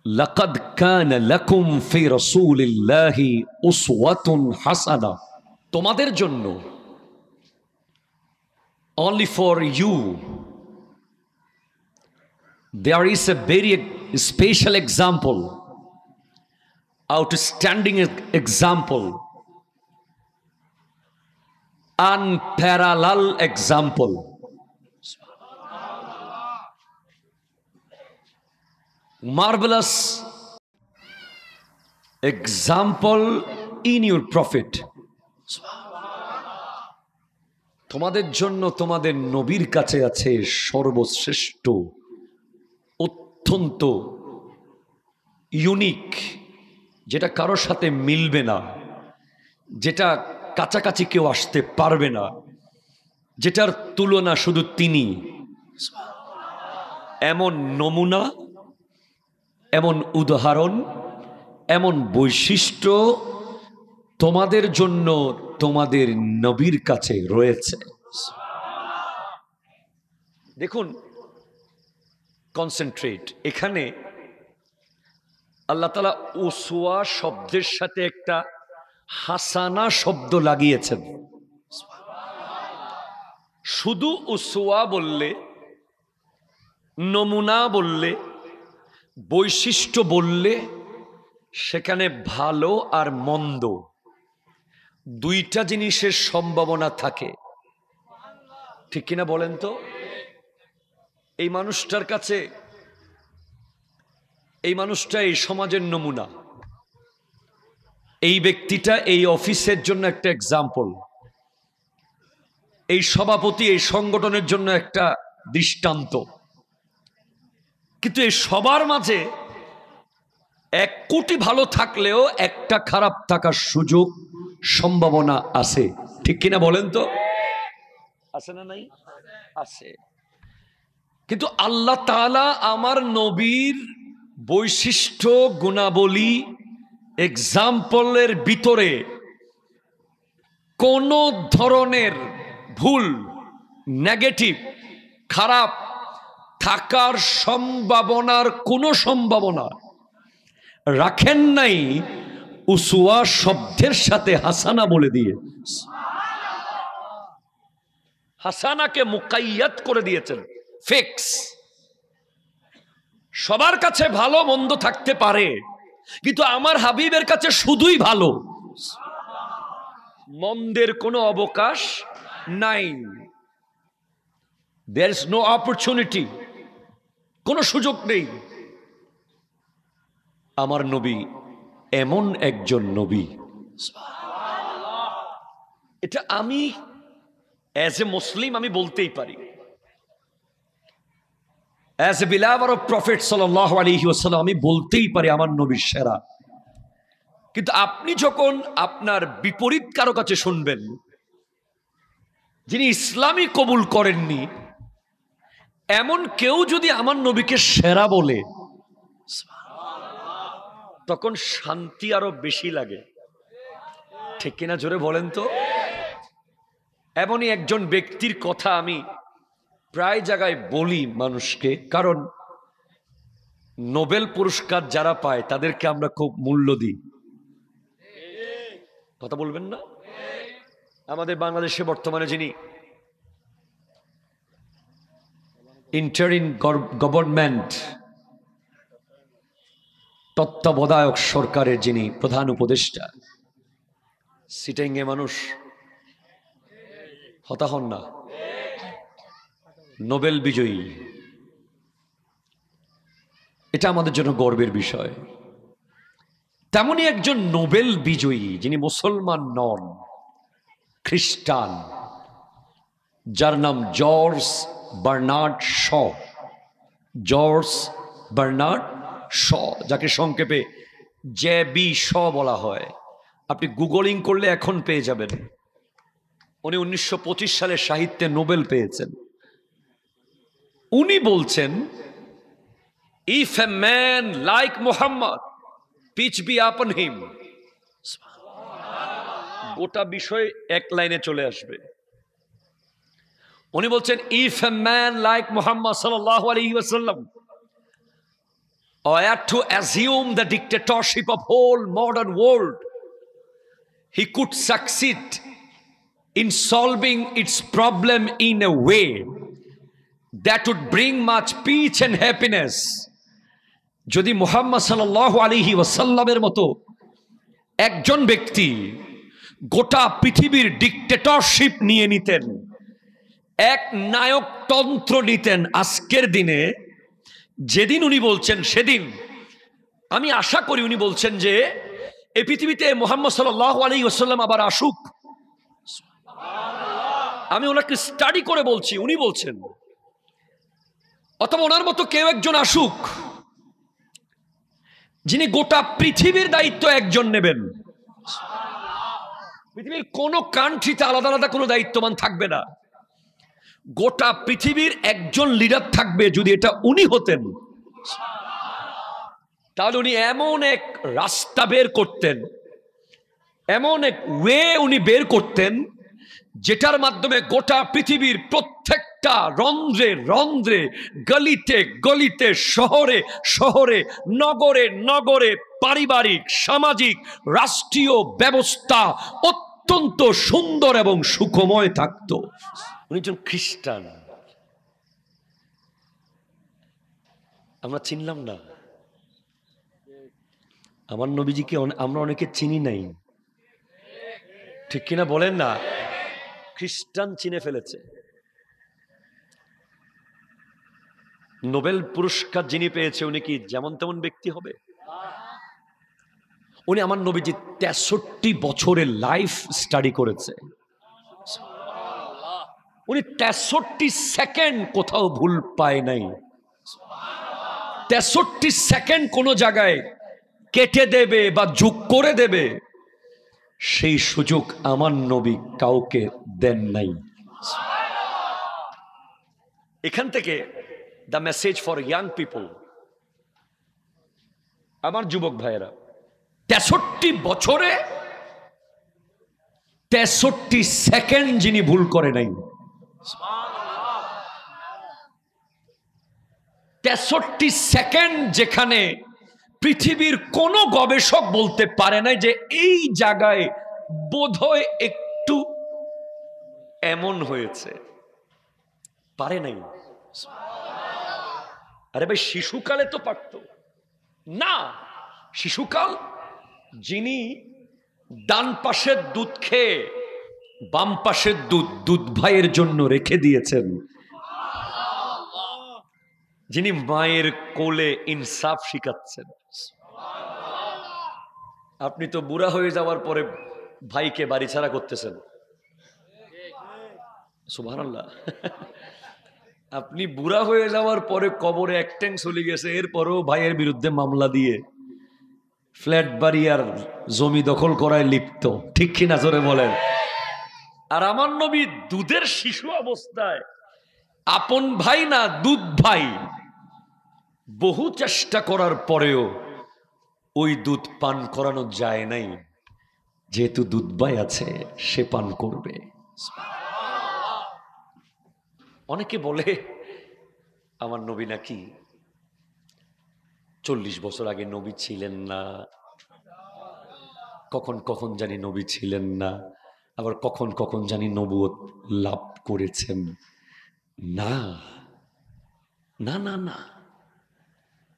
লাকাদ কানা লাকুম ফি রাসূলিল্লাহি উসওয়াতুন হাসানা। তোমাদের জন্য, only for you, there is a very special example, outstanding example, unparalleled example. Marvelous example in your prophet. তোমাদের জন্য তোমাদের নবীর কাছে আছে সর্বশ্রেষ্ঠ, অত্যন্ত ইউনিক, যেটা কারোর সাথে মিলবে না, যেটা কাছাকাছি কেউ আসতে পারবে না, যেটার তুলনা শুধু তিনি। এমন নমুনা, এমন উদাহরণ, এমন বৈশিষ্ট্য তোমাদের জন্য তোমাদের নবীর কাছে রয়েছে। দেখুন, কনসেন্ট্রেট। এখানে আল্লাহ তাআলা উসওয়া শব্দের সাথে একটা হাসানা শব্দ লাগিয়েছেন। শুধু উসওয়া বললে, নমুনা বললে, বৈশিষ্ট্য বললে সেখানে ভালো আর মন্দ দুইটা জিনিসের সম্ভাবনা থাকে, ঠিক কিনা বলেন তো? এই মানুষটার কাছে, এই মানুষটা এই সমাজের নমুনা, এই ব্যক্তিটা এই অফিসের জন্য একটা এক্সাম্পল, এই সভাপতি এই সংগঠনের জন্য একটা দৃষ্টান্ত। কিন্তু এই সবার মাঝে 1 কোটি ভালো থাকলেও একটা খারাপ থাকার সুযোগ, সম্ভাবনা আছে, ঠিক কিনা বলেন তো? আছে না নাই? আছে। কিন্তু আল্লাহ তাআলা আমার নবীর বৈশিষ্ট্য, গুণাবলী, এক্সাম্পলের ভিতরে কোন ধরনের ভুল, নেগেটিভ, খারাপ থাকার সম্ভাবনার কোনো সম্ভাবনা রাখেন নাই উসওয়া শব্দের সাথে হাসানা বলে দিয়ে। হাসানাকে মুকাইয়াদ করে দিয়েছেন, ফিক্স। সবার কাছে ভালো মন্দ থাকতে পারে, কিন্তু আমার হাবিবের কাছে শুধুই ভালো, মন্দের কোনো অবকাশ নাই। There is no opportunity, কোনো সুযোগ নেই। আমার নবী এমন একজন নবী, এটা আমি অ্যাজ এ মুসলিম আমি বলতেই পারি, অ্যাজ এ বিলাভার অফ প্রফেট সাল্লাল্লাহু আলাইহি ওয়াসাল্লাম আমি বলতেই পারি আমার নবী সেরা। কিন্তু আপনি যখন আপনার বিপরীত কারো কাছে শুনবেন, যিনি ইসলামই কবুল করেননি, এমন কেউ যদি আমার নবীকে সেরা বলে, তখন শান্তি আরো বেশি লাগে, ঠিক কিনা জোরে বলেন তো? এমনই একজন ব্যক্তির কথা আমি প্রায় জায়গায় বলি মানুষকে, কারণ নোবেল পুরস্কার যারা পায় তাদেরকে আমরা খুব মূল্য দিই। কথা বলবেন না? আমাদের বাংলাদেশে বর্তমানে যিনি ইন্টারিম গভর্নমেন্ট, তত্ত্বাবধায়ক সরকারের যিনি প্রধান উপদেষ্টা, সিটিংয়ে মানুষ হতাশ হন না, নোবেল বিজয়ী, এটা আমাদের জন্য গর্বের বিষয়। তেমনই একজন নোবেল বিজয়ী যিনি মুসলমান নন, খ্রিস্টান, যার নাম George Bernard Shaw. George Bernard Shaw, যাকে সংক্ষেপে JB শ বলা হয়। আপনি গুগলিং করলে এখন পেয়ে যাবেন। উনি 1925 সালে সাহিত্যে নোবেল পেয়েছেন। উনি বলছেন, if a man like Muhammad, peace be upon him, গোটা বিষয় এক লাইনে চলে আসবে। উনি বলছেন, if a man like Muhammad সাল্লাল্লাহু আলাইহি ওয়াসাল্লাম were to assume the dictatorship of whole modern world, he could succeed in solving its problem in a way that would bring much peace and happiness. যদি মুহাম্মদ সাল্লাল্লাহু আলাইহি ওয়াসাল্লামের মতো একজন ব্যক্তি গোটা পৃথিবীর ডিক্টেটরশিপ নিয়ে নিতেন, এক নায়কতন্ত্র নিতেন আজকের দিনে, যেদিন উনি বলছেন সেদিন আমি আশা করি উনি বলছেন যে এই পৃথিবীতে মুহাম্মদ সাল্লাল্লাহু আলাইহি ওয়াসাল্লাম আবার আসুক। আমি ওনাকে স্টাডি করে বলছি, উনি বলছেন, অথবা ওনার মতো কেউ একজন আসুক যিনি গোটা পৃথিবীর দায়িত্ব একজন নেবেন। পৃথিবীর কোন কান্ট্রিতে আলাদা আলাদা কোনো দায়িত্ববান থাকবে না, গোটা পৃথিবীর একজন লিডার থাকবে। যদি এটা উনি হতেন তাহলে উনি এমন এক রাস্তা বের করতেন, এমন এক ওয়ে উনি বের করতেন যেটার মাধ্যমে গোটা পৃথিবীর প্রত্যেকটা রন্ধ্রে রন্ধ্রে, গলিতে গলিতে, শহরে শহরে, নগরে নগরে পারিবারিক, সামাজিক, রাষ্ট্রীয় ব্যবস্থা অত্যন্ত সুন্দর এবং সুখময় থাকত। উনি একজন খ্রিস্টান, আমরা চিনলাম না। আমার নবীজিকে আমরা অনেকে চিনি নাই, ঠিক কিনা বলেন না? খ্রিস্টান চিনে ফেলেছে। নোবেল পুরস্কার যিনি পেয়েছে উনি কি যেমন তেমন ব্যক্তি হবে? উনি আমার নবীজি 63 বছরের লাইফ স্টাডি করেছে। উনি 63 সেকেন্ড কোথাও ভুল পায় নাই। 63 সেকেন্ড কোন জায়গায় কেটে দেবে বা যোগ করে দেবে সেই সুযোগ আমার নবী কাউকে দেন নাই। এখান থেকে the message for young people, আমার যুবক ভাইয়েরা, 63 বছরে 63 সেকেন্ড যিনি ভুল করে নাই, 63 সেকেন্ড যেখানে পৃথিবীর কোন গবেষক বলতে পারে না যে এই জায়গায় বোধহয় একটু এমন হয়েছে, পারে নাই। আরে ভাই, শিশুকালে তো পারতো না। শিশুকাল যিনি ডান পাশের দুধ খেয়ে বাম পাশের দুধ ভাইয়ের জন্য রেখে দিয়েছেন, যিনি মায়ের কোলে ইনসাফ শিখাচ্ছেন, আপনি তো বুড়া হয়ে যাওয়ার পরে ভাইকে বাড়ি ছাড়া করতেছেন। সুবহানাল্লাহ। আপনি বুড়া হয়ে যাওয়ার পরে কবরে এক ট্যাঙ্ক চলে গেছে, এরপরেও ভাইয়ের বিরুদ্ধে মামলা দিয়ে ফ্ল্যাট বাড়ি আর জমি দখল করায় লিপ্ত, ঠিক কিনা জোরে বলেন? আর আমার নবী দুধের শিশু অবস্থায়, আপন ভাই না দুধ ভাই, বহু চেষ্টা করার পরেও ওই দুধ পান করানো যায় নাই, যেহেতু দুধ ভাই আছে সে পান করবে। অনেকে বলে আমার নবী নাকি 40 বছর আগে নবী ছিলেন না, কখন কখন জানি নবী ছিলেন না, আবার কখন কখন জানি নবুয়ত লাভ করেছেন। না না না না,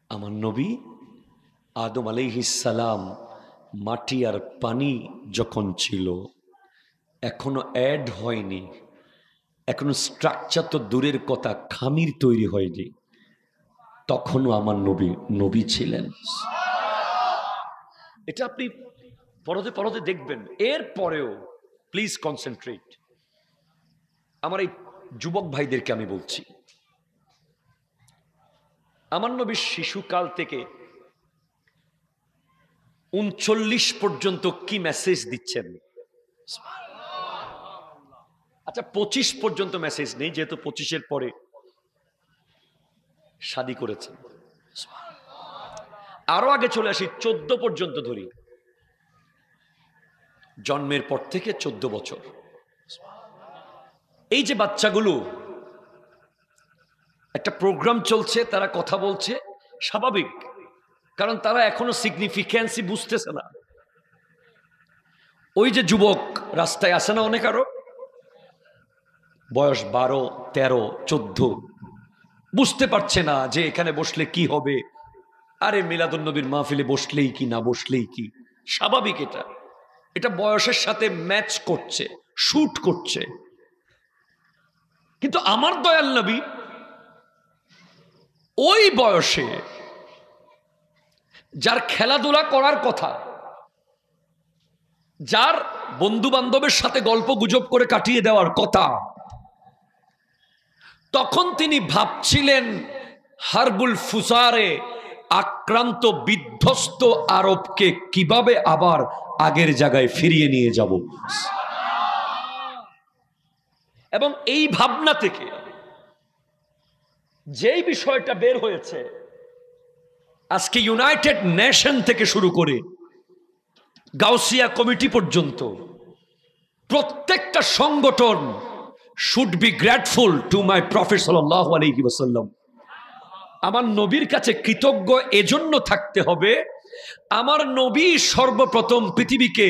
আমার নবী আদম আলাইহিস সালাম মাটি আর পানি যখন ছিল, এখনো অ্যাড হয়নি, এখনো স্ট্রাকচার তো দূরের কথা, খামির তৈরি হয়নি, তখনও আমার নবী নবী ছিলেন। এটা আপনি পরতে পরতে দেখবেন। এর পরেও প্লিজ কনসেন্ট্রেট। আমার এই যুবক ভাইদেরকে আমি বলছি, আমার নবী শিশুকাল থেকে 39 পর্যন্ত কি মেসেজ দিচ্ছেন? আচ্ছা, 25 পর্যন্ত মেসেজ নেই, যেহেতু 25-এর পরে শাদী করেছেন। আরো আগে চলে আসি, 14 পর্যন্ত ধরি, জন্মের পর থেকে 14 বছর। এই যে বাচ্চাগুলো, একটা প্রোগ্রাম চলছে, তারা কথা বলছে, স্বাভাবিক কারণ তারা এখনো সিগনিফিকেন্সই বুঝতেছে না। ওই যে যুবক রাস্তায় আসে না অনেক, আরো বয়স 12, 13, 14, বুঝতে পারছে না যে এখানে বসলে কি হবে। আরে মিলাদুন্নবীর মাহফিলে বসলেই কি, না বসলেই কি, স্বাভাবিক। এটা এটা বয়সের সাথে ম্যাচ করছে, শুট করছে। কিন্তু আমার দয়াল নবী ওই বয়সে যার খেলাধুলা করার কথা, যার বন্ধু বান্ধবের সাথে গল্প গুজব করে কাটিয়ে দেওয়ার কথা, তখন তিনি ভাবছিলেন হারবুল ফুসারে আক্রান্ত বিধ্বস্ত আরবকে কিভাবে আবার আগের জায়গায় ফিরিয়ে নিয়ে যাব। এবং এই ভাবনা থেকে যেই বিষয়টা বের হয়েছে, আজকে ইউনাইটেড নেশন থেকে শুরু করে গাউসিয়া কমিটি পর্যন্ত প্রত্যেকটা সংগঠন should be grateful to my prophet সাল্লাল্লাহু আলাইহি ওয়াসাল্লাম। আমার নবীর কাছে কৃতজ্ঞ এজন্য থাকতে হবে, আমার নবী সর্বপ্রথম পৃথিবীকে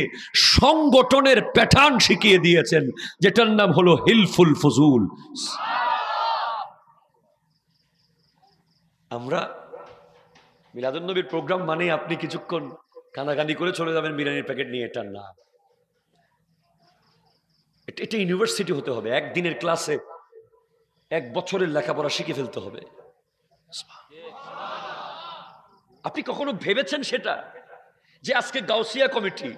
সংগঠনের প্যাটার্ন শিখিয়ে দিয়েছেন, যেটার নাম হলো হিলফুল ফুজুল। আমরা মিলাদুন্নবীর প্রোগ্রাম মানে আপনি কিছুক্ষণ কানাকানি করে চলে যাবেন বিরিয়ানির প্যাকেট নিয়ে, এটা না। এটা ইউনিভার্সিটি হতে হবে। একদিনের ক্লাসে 1 বছরের লেখাপড়া শিখে ফেলতে হবে। আপনি কখনো ভেবেছেন সেটা, যে আজকে গাউসিয়া কমিটি,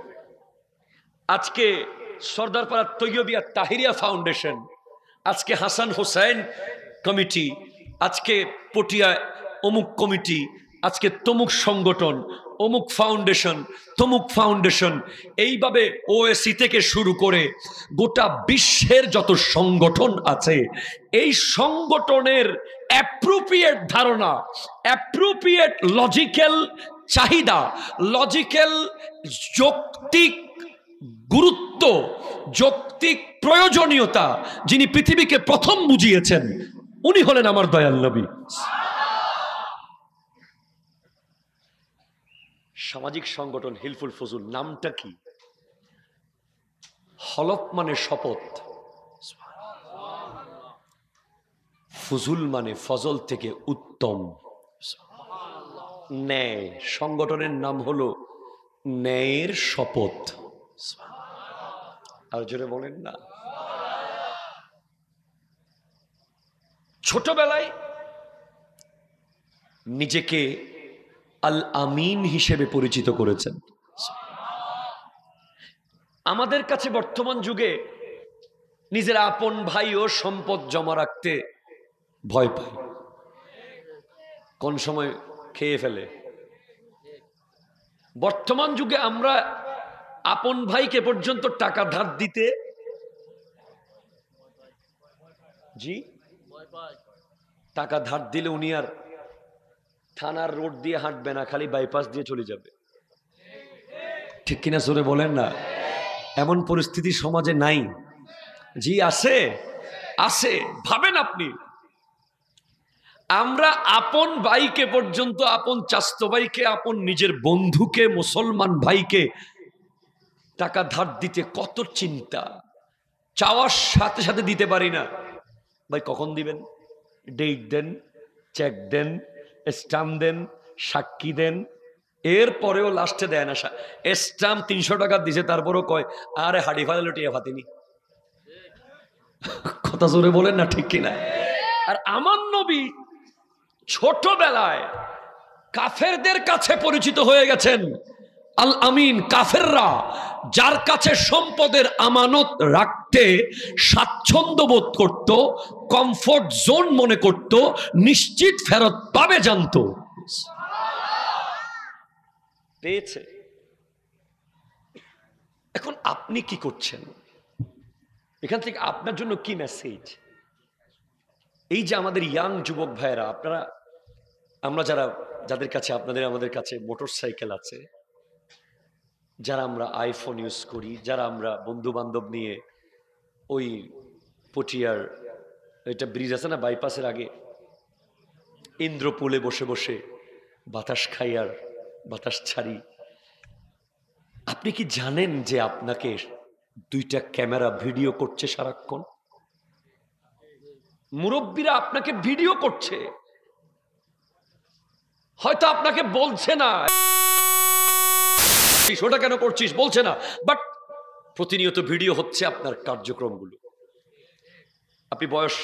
আজকে সর্দারপাড়া তৈয়বিয়া তাহিরিয়া ফাউন্ডেশন, আজকে হাসান হোসেন কমিটি, আজকে পটিয়া অমুক কমিটি, আজকে তমুক সংগঠন, অমুক ফাউন্ডেশন, তমুক ফাউন্ডেশন, এইভাবে ওএসি থেকে শুরু করে গোটা বিশ্বের যত সংগঠন আছে, এই সংগঠনের অ্যাপ্রোপ্রিয়েট ধারণা, অ্যাপ্রোপ্রিয়েট লজিক্যাল চাহিদা, লজিক্যাল যৌক্তিক গুরুত্ব, যৌক্তিক প্রয়োজনীয়তা যিনি পৃথিবীকে প্রথম বুঝিয়েছেন, উনি হলেন আমার দয়াল নবী। সামাজিক সংগঠন হিলফুল ফজুল নামটা কি? হলফ মানে শপথ, ফজুল মানে ফজল থেকে উত্তম, ন্যায়। সংগঠনের নাম হলো ন্যায়ের শপথ। আর জোরে বলেন না। ছোটবেলায় নিজেকে আল আমিন হিসেবে পরিচিত করেছেন। আমাদের কাছে বর্তমান যুগে নিজের আপন ভাই ও সম্পদ জমা রাখতে ভয় পাই, কোন সময় খেয়ে ফেলে। বর্তমান যুগে আমরা আপন ভাইকে পর্যন্ত টাকা ধার দিতে টাকা ধার দিলে উনি আর থানার রোড দিয়ে হাঁটবে না, খালি বাইপাস দিয়ে চলে যাবে। ঠিক কিনা জোরে বলেন না। এমন পরিস্থিতি সমাজে নাই? জি আছে, আছে। ভাবেন আপনি, আমরা আপন ভাইকে পর্যন্ত, আপন চাস্তো ভাইকে, আপন নিজের বন্ধুকে, মুসলমান ভাইকে টাকা ধার দিতে কত চিন্তা, চাওয়ার সাথে সাথে দিতে পারি না। ভাই কখন দিবেন, ডেট দেন, চেক দেন, স্টাম্প দেন, সাক্ষী দেন, এরপরেও লাস্টে দেয় না। স্টাম্প 300 টাকা দিছে, তারপরেও কয় আরে হাড়ি ফালে টিয়া ফাতিনি। কথা জোরে বলেন না, ঠিক কিনা? আর আমার নবী ছোটবেলায় কাফেরদের কাছে পরিচিত হয়ে গেছেন আল আমিন। কাফেররা যার কাছে সম্পদের আমানত রাখতে স্বাচ্ছন্দ্য বোধ করত, কমফোর্ট জোন মনে করত, নিশ্চিত ফেরত পাবে জানত, পেয়েছে। এখন আপনি কি করছেন? এখান থেকে আপনার জন্য কি মেসেজ? এই যে আমাদের ইয়াং যুবক ভাইয়েরা, আপনারা, আমরা যাদের কাছে, আমাদের কাছে মোটর সাইকেল আছে, যারা আমরা আইফোন ইউজ করি, যারা আমরা বন্ধু বান্ধব নিয়ে ওই পটিয়ার এটা ব্রিজ আছে না, বাইপাসের আগে, ইন্দ্রপুলে বসে বসে বাতাস খাই আর বাতাস ছাড়ি। আপনি কি জানেন যে আপনাকে দুইটা ক্যামেরা ভিডিও করছে সারাক্ষণ? মুরব্বীরা আপনাকে ভিডিও করছে, হয়তো আপনাকে বলছে না ওটা কেন করছিস, বলছে না, বাট প্রতিনিয়ত ভিডিও হচ্ছে আপনার কার্যক্রমগুলো। আপনি বয়স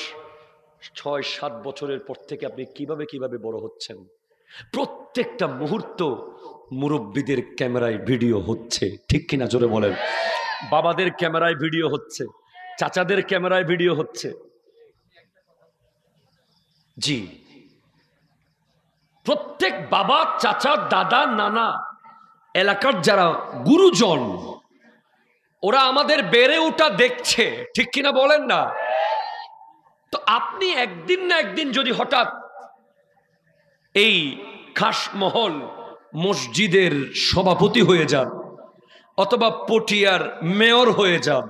6-7 বছরের পর থেকে আপনি কিভাবে কিভাবে বড় হচ্ছেন, প্রত্যেকটা মুহূর্ত মুরব্বীদের ক্যামেরায় ভিডিও হচ্ছে, ঠিক কিনা জোরে বলেন? বাবাদের ক্যামেরায় ভিডিও হচ্ছে, চাচাদের ক্যামেরায় ভিডিও হচ্ছে। জি, প্রত্যেক বাবা, চাচা, দাদা, নানা, এলাকার যারা গুরুজন, ওরা আমাদের বেড়ে ওঠা দেখছে, ঠিক কিনা বলেন না? তো আপনি একদিন না একদিন যদি হঠাৎ এই খাসমহল মসজিদের সভাপতি হয়ে যান, অথবা পটিয়ার মেয়র হয়ে যান,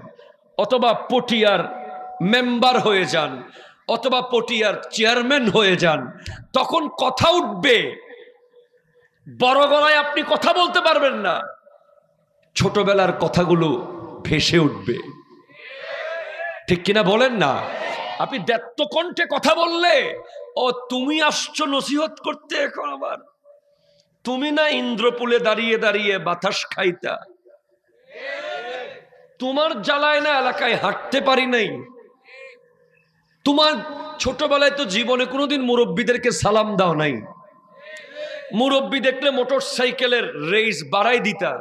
অথবা পটিয়ার মেম্বার হয়ে যান, অথবা পটিয়ার চেয়ারম্যান হয়ে যান, তখন কথা উঠবে, বড় গলায় আপনি কথা বলতে পারবেন না, ছোটবেলার কথাগুলো ভেসে উঠবে, ঠিক কিনা বলেন না? আপনি দ্ব্যর্থ কণ্ঠে কথা বললে, ও তুমি আসছো নসিহত করতে, এখন আবার তুমি না ইন্দ্রপুলে দাঁড়িয়ে দাঁড়িয়ে বাতাস খাইতা, তোমার জ্বালায় না এলাকায় হাঁটতে পারি নাই, তোমার ছোটবেলায় তো জীবনে কোনোদিন মুরব্বীদেরকে সালাম দাও নাই, মুরব্বী দেখলে মোটর সাইকেলের রেস বাড়াই দিতা,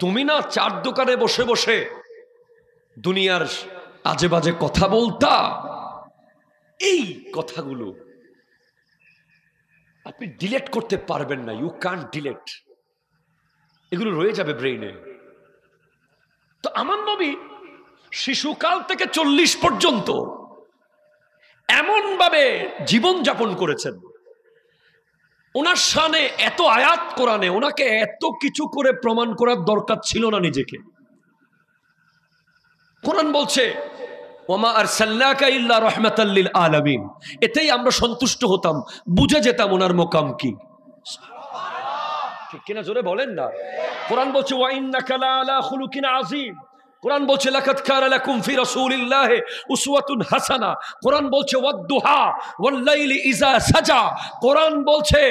তুমি না চার দোকানে বসে বসে দুনিয়ার আজে বাজে কথা বলতা। এই কথাগুলো আপনি ডিলেট করতে পারবেন না, ইউ ক্যান্ট ডিলেট, এগুলো রয়ে যাবে ব্রেইনে। তো আমার নবী শিশুকাল থেকে 40 পর্যন্ত এমন ভাবে জীবন যাপন করেছেন, ওনার শানে এত আয়াত কোরআনে, ওনাকে এত কিছু করে প্রমাণ করার দরকার ছিল না নিজেকে। কোরআন বলছে ওমা আরসালনাকা ইল্লা রাহমাতাল লিল আলামিন, এতেই আমরা সন্তুষ্ট হতাম, বুঝে যেতাম ওনার মোকাম কি। ঠিক কিনা জোরে বলেন না? কোরআন বলছে ওয়া ইন্নাকা লা আলা খুলুকিন আযীম, কোরআন বলছে লাকাদ কানা লাকুম ফি রাসূলিল্লাহি উসওয়াতুন হাসানা, কোরআন বলছে ওয়াদ-দুহা ওয়াল লাইলি ইযা সাজা, কোরআন বলছে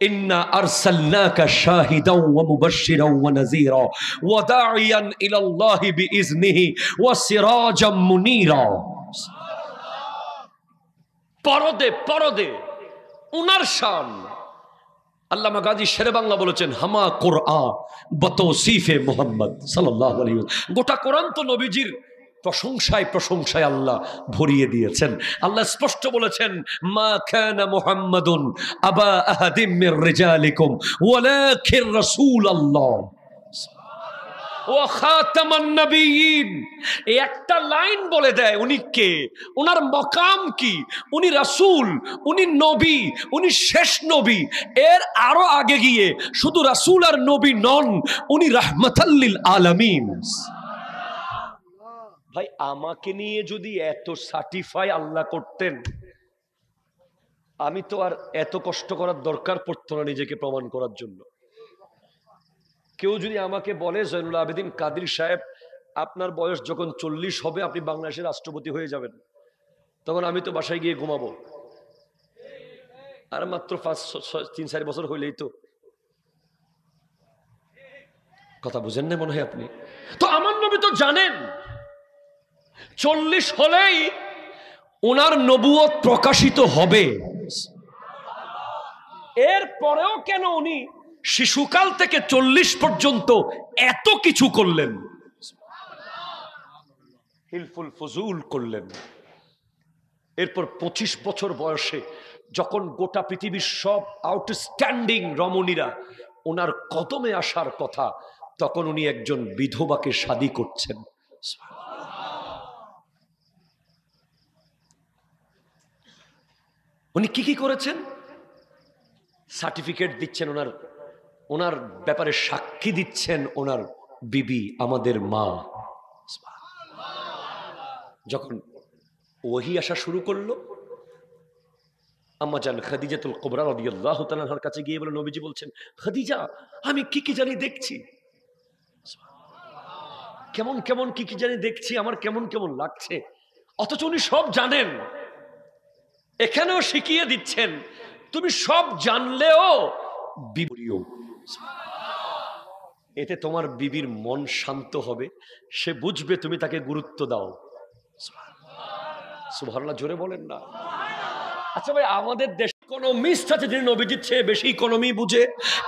ইন্না আরসালনাকা শাহিদাও ওয়া মুবাশশিরাও ওয়া নাযীরা ওয়া দাঈয়ান ইলাল্লাহি বিইজনিহি ওয়া সিরাজাম মুনীরা। পরদে পরদে উনার শান। আল্লামা গাজী শেরে বাংলা বলেছেন হামা কোরআন বতৌসিফে মুহাম্মদ সাল্লাল্লাহু আলাইহি ওয়াসাল্লাম, গোটা কোরআন তো নবীজির প্রশংসায় প্রশংসায় আল্লাহ ভরিয়ে দিয়েছেন। আল্লাহ স্পষ্ট বলেছেন মা কানা মুহাম্মাদুন আবা আহাদিম মির রিজালিকুম ওয়ালাকিন রাসূলুল্লাহ ওয়া খাতামান নবিয়্যিন। এই একটা লাইন বলে দেয় উনি কে, ওনার মকাম কি, উনি রাসূল, উনি নবী, উনি শেষ নবী। এর আরো আগে গিয়ে শুধু রাসূল আর নবী নন, উনি রাহমাতাল লিল আলামিন। ভাই আমাকে নিয়ে যদি এত সার্টিফাই আল্লাহ করতেন, আমি তো আর এত কষ্ট করার দরকার পড়তো না নিজেকে প্রমাণ করার জন্য। কেউ যদি আমাকে বলে জয়নুল আবেদিন কাদের সাহেব আপনার বয়স যখন 40 হবে আপনি বাংলাদেশের রাষ্ট্রপতি হয়ে যাবেন, তখন আমি তো বাসায় গিয়ে ঘুমাবো, আর মাত্র 3-4 বছর হইলেই তো। কথা বুঝেন না মনে হয় আপনি? তো আমার নবী তো জানেন 40 হলেই ওনার নবুয়ত প্রকাশিত হবে। এর পরেও কেন উনি শিশুকাল থেকে 40 পর্যন্ত এত কিছু করলেন, হিলফুল ফজুল করলেন। এরপর 25 বছর বয়সে যখন গোটা পৃথিবীর সব আউটস্ট্যান্ডিং রমণীরা ওনার কদমে আসার কথা, তখন উনি একজন বিধবাকে শাদী করছেন। উনি কি কি করেছেন? সার্টিফিকেট দিচ্ছেন, ওনার ব্যাপারে সাক্ষী দিচ্ছেন ওনার বিবি, আমাদের মা। যখন ওহী আসা শুরু করলো, আম্মা জান খাদিজাতুল কুবরা রাদিয়াল্লাহু তাআলার কাছে গিয়ে বলে, নবীজি বলছেন, খাদিজা আমি কি কি জানি দেখছি, কেমন কেমন কি কি জানি দেখছি, আমার কেমন কেমন লাগছে। অথচ উনি সব জানেন, এখানেও শিখিয়ে দিচ্ছেন তুমি সব জানলেও বিবরিও, এতে তোমার বিবির মন শান্ত হবে, সে বুঝবে তুমি তাকে গুরুত্ব দাও। সুবহানাল্লাহ, জোরে বলেন না। আচ্ছা ভাই, আমাদের দেশ ইকোনমিস্ট আছে যিনি নবীজির চেয়ে বেশি ইকোনমি বুঝে?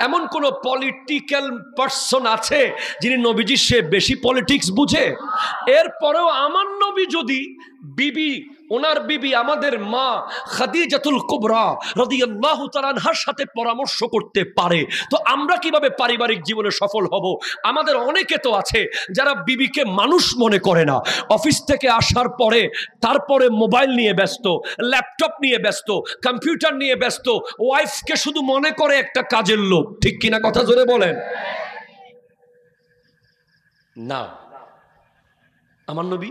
এমন কোন পলিটিক্যাল পারসন আছে যিনি নবীজির চেয়ে বেশি পলিটিক্স বুঝে? এরপরেও আমার নবী যদি বিবি, ওনার বিবি আমাদের মা খাদিজাতুল কুবরা রাদিয়াল্লাহু তাআলা আনহার সাথে পরামর্শ করতে পারে, তো আমরা কিভাবে পারিবারিক জীবনে সফল হব? আমাদের অনেকে তো আছে যারা বিবিকে মানুষ মনে করে না, অফিস থেকে আসার পরে তারপরে মোবাইল নিয়ে ব্যস্ত, ল্যাপটপ নিয়ে ব্যস্ত, কম্পিউটার নিয়ে ব্যস্ত, ওয়াইফকে শুধু মনে করে একটা কাজের লোক। ঠিক কিনা কথা জোরে বলেন না। আমার নবী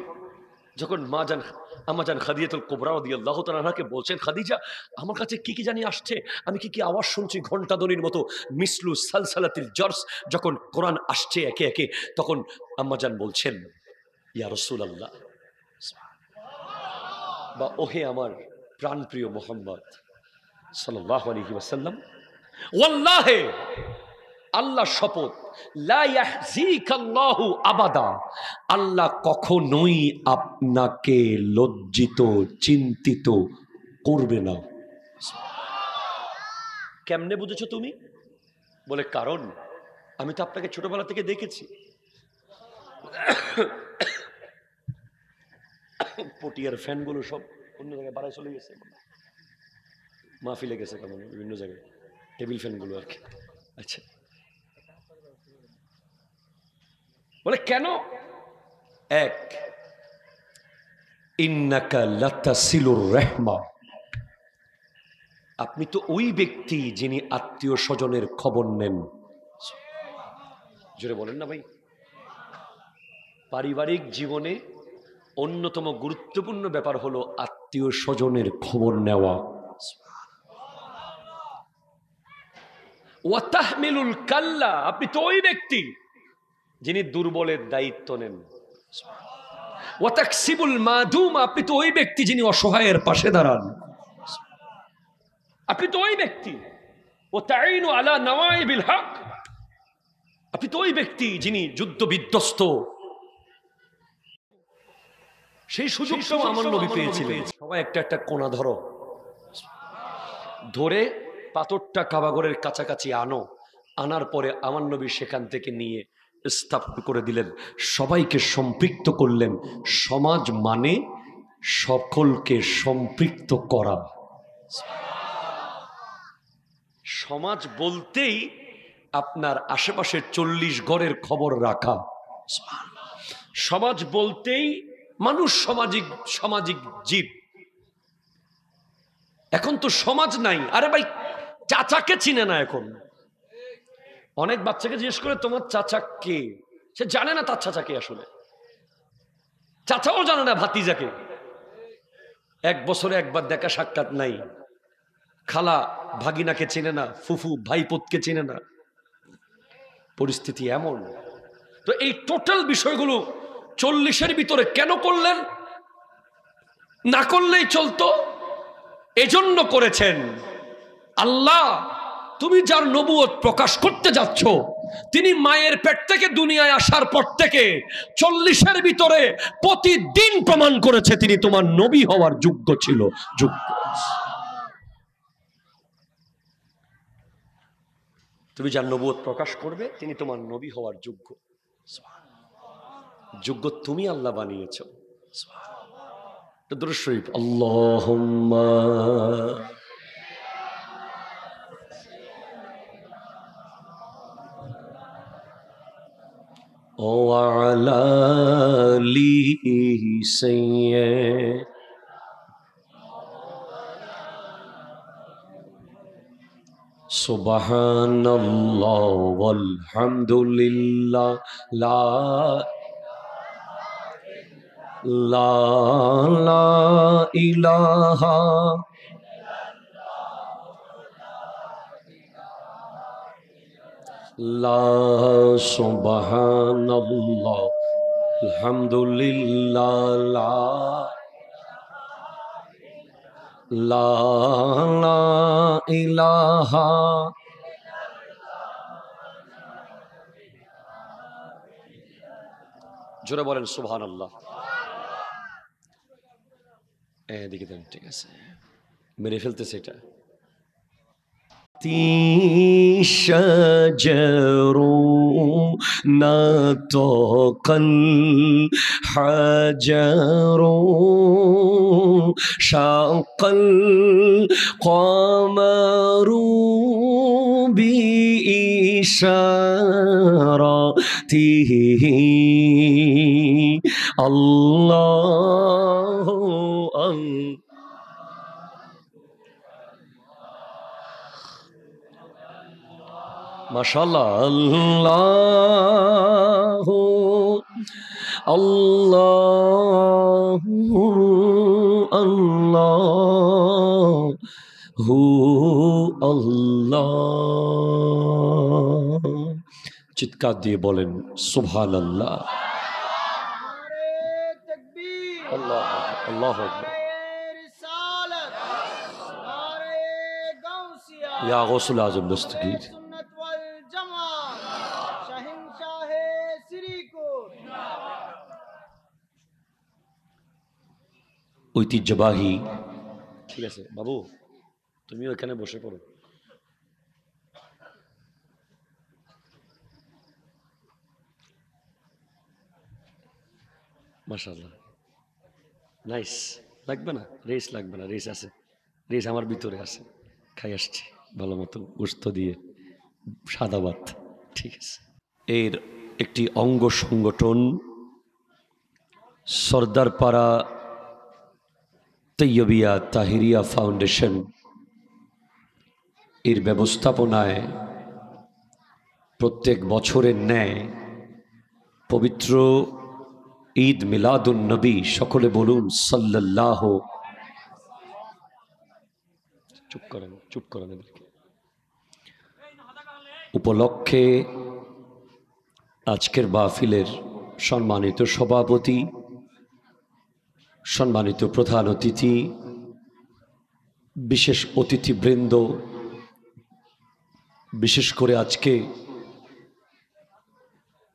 যখন আম্মা জান খাদিজাতুল কুবরা রাদিয়াল্লাহু তাআলা আনহাকে বলছেন, খাদিজা আমার কাছে কি কি জানি আসছে, আমি কি কি আওয়াজ শুনছি ঘন্টাধ্বনির মতো, মিসলু সালসালাতিল জারস, যখন কোরআন আসছে একে একে, তখন আম্মা জান বলছেন, ইয়া রাসূলুল্লাহ, বা ওহে আমার প্রাণপ্রিয় মুহাম্মদ সাল্লাল্লাহু আলাইহি ওয়াসাল্লাম, ওয়াল্লাহি, আল্লাহ শপথ, লা ইয়াহজিকাল্লাহু আবাদা, আল্লাহ কখনোই আপনাকে লজ্জিত চিন্তিত করবে না। কেমনে বুঝেছো তুমি? বলে, কারণ আমি তো আপনাকে ছোটবেলা থেকে দেখেছি। পটিয়ার ফ্যানগুলো সব অন্য জায়গায় বাড়ায় চলে গেছে, মাহফিলে গেছে, কেমন বিভিন্ন জায়গায় টেবিল ফ্যানগুলো আর কি। আচ্ছা, বলে কেন? এক, ইন্নাকা লাতাসিলুর রাহমা, আপনি তো ওই ব্যক্তি যিনি আত্মীয় স্বজনের খবর নেন। জোরে বলেন না ভাই। পারিবারিক জীবনে অন্যতম গুরুত্বপূর্ণ ব্যাপার হলো আত্মীয় স্বজনের খবর নেওয়া। ওয়া তাহমিলুল কাল্লা, আপনি তো ওই ব্যক্তি যিনি দুর্বলের দায়িত্ব নেন। ওয়া তাকসিবুল মাদুম, আপনি তো ওই ব্যক্তি যিনি অসহায়ের পাশে দাঁড়ান। আপনি তো ওই ব্যক্তি। ওয়া তাঈনু আলা নওয়াইবিল হক, আপনি তো ওই ব্যক্তি যিনি যুদ্ধ বিধ্বস্ত। সেই সুযোগটাও আমার নবী পেয়েছিলেন। সবাই একটা একটা কোণা ধরো, ধরে পাথরটা কাবাগরের কাছাকাছি আনো, আনার পরে আমার নবী সেখান থেকে নিয়ে স্থাপন করে দিলেন, সবাইকে সম্পৃক্ত করলেন। সমাজ মানে সকলকে সম্পৃক্ত করা। সমাজ বলতেই আপনার আশেপাশের 40 ঘরের খবর রাখা। সমাজ বলতেই মানুষ সামাজিক জীব। এখন তো সমাজ নাই। আরে ভাই, চাচাকে চিনে না এখন। অনেক বাচ্চাকে জিজ্ঞেস করে তোমার চাচা কে, সে জানে না তার চাচা কে। আসলে চাচাও জানে না ভাতিজাকে। 1 বছরে একবার দেখা সাক্ষাৎ নাই। খালা ভাগিনাকে চেনে না, ফুফু ভাইপোতকে চেনে না। পরিস্থিতি এমন। তো এই টোটাল বিষয়গুলো 40-এর ভিতরে কেন করলেন? না করলেই চলতো, এজন্য করেছেন। আল্লাহ, তুমি যার নবুয়ত প্রকাশ করতে যাচ্ছ, তিনি মায়ের পেট থেকে দুনিয়ায় আসার পর থেকে 40-এর ভিতরে প্রতিদিন প্রমাণ করেছে তিনি তোমার নবী হওয়ার যোগ্য ছিল। তুমি যার নবুয়ত প্রকাশ করবে তিনি তোমার নবী হওয়ার যোগ্য। তুমি আল্লাহ বানিয়েছ। দুরূদ শরীফ, আল্লাহুম্মা ওয়া আলা আলি সাইয়্যিদ সুবহানাল্লাহ ওয়ালহামদুলিল্লাহ লা ইলাহা লা সুবহানাল্লাহ আলহামদুলিল্লাহ লা লা ইলাহা জোরে বলেন সুবহানাল্লাহ। এদিকে দেন, ঠিক আছে, মেরে ফেলতেছে এটা। شجر نطق الحجر شق القمر بإشارته الله أكبر মাশাআল্লাহ আল্লাহু আল্লাহু আল্লাহু আল্লাহ। চিৎকার দিয়ে বলেন সুবহানাল্লাহ। আল্লাহ আল্লাহু আকবার। ইয়া গৌসুল আজম দস্তগীর। ঐতিহ্যবাহী, ঠিক আছে বাবু, তুমিও এখানে বসে পড়ো। মাশাআল্লাহ, নাইস। লাগবে না রেস, লাগবে না রেস, আছে রেস আমার ভিতরে আছে, খাই আসছি ভালো মতো গোস্ত দিয়ে সাদা ভাত, ঠিক আছে। এর একটি অঙ্গ সংগঠন সর্দারপাড়া তৈয়বিয়া তাহিরিয়া ফাউন্ডেশন এর ব্যবস্থাপনায় প্রত্যেক বছরের ন্যায় পবিত্র ঈদ মিলাদুন নবী, সকলে বলুন সাল্লাল্লাহু, চুপ করেন এদেরকে, উপলক্ষে আজকের মাহফিলের সম্মানিত সভাপতি, সম্মানিত প্রধান অতিথি, বিশেষ অতিথিবৃন্দ, বিশেষ করে আজকে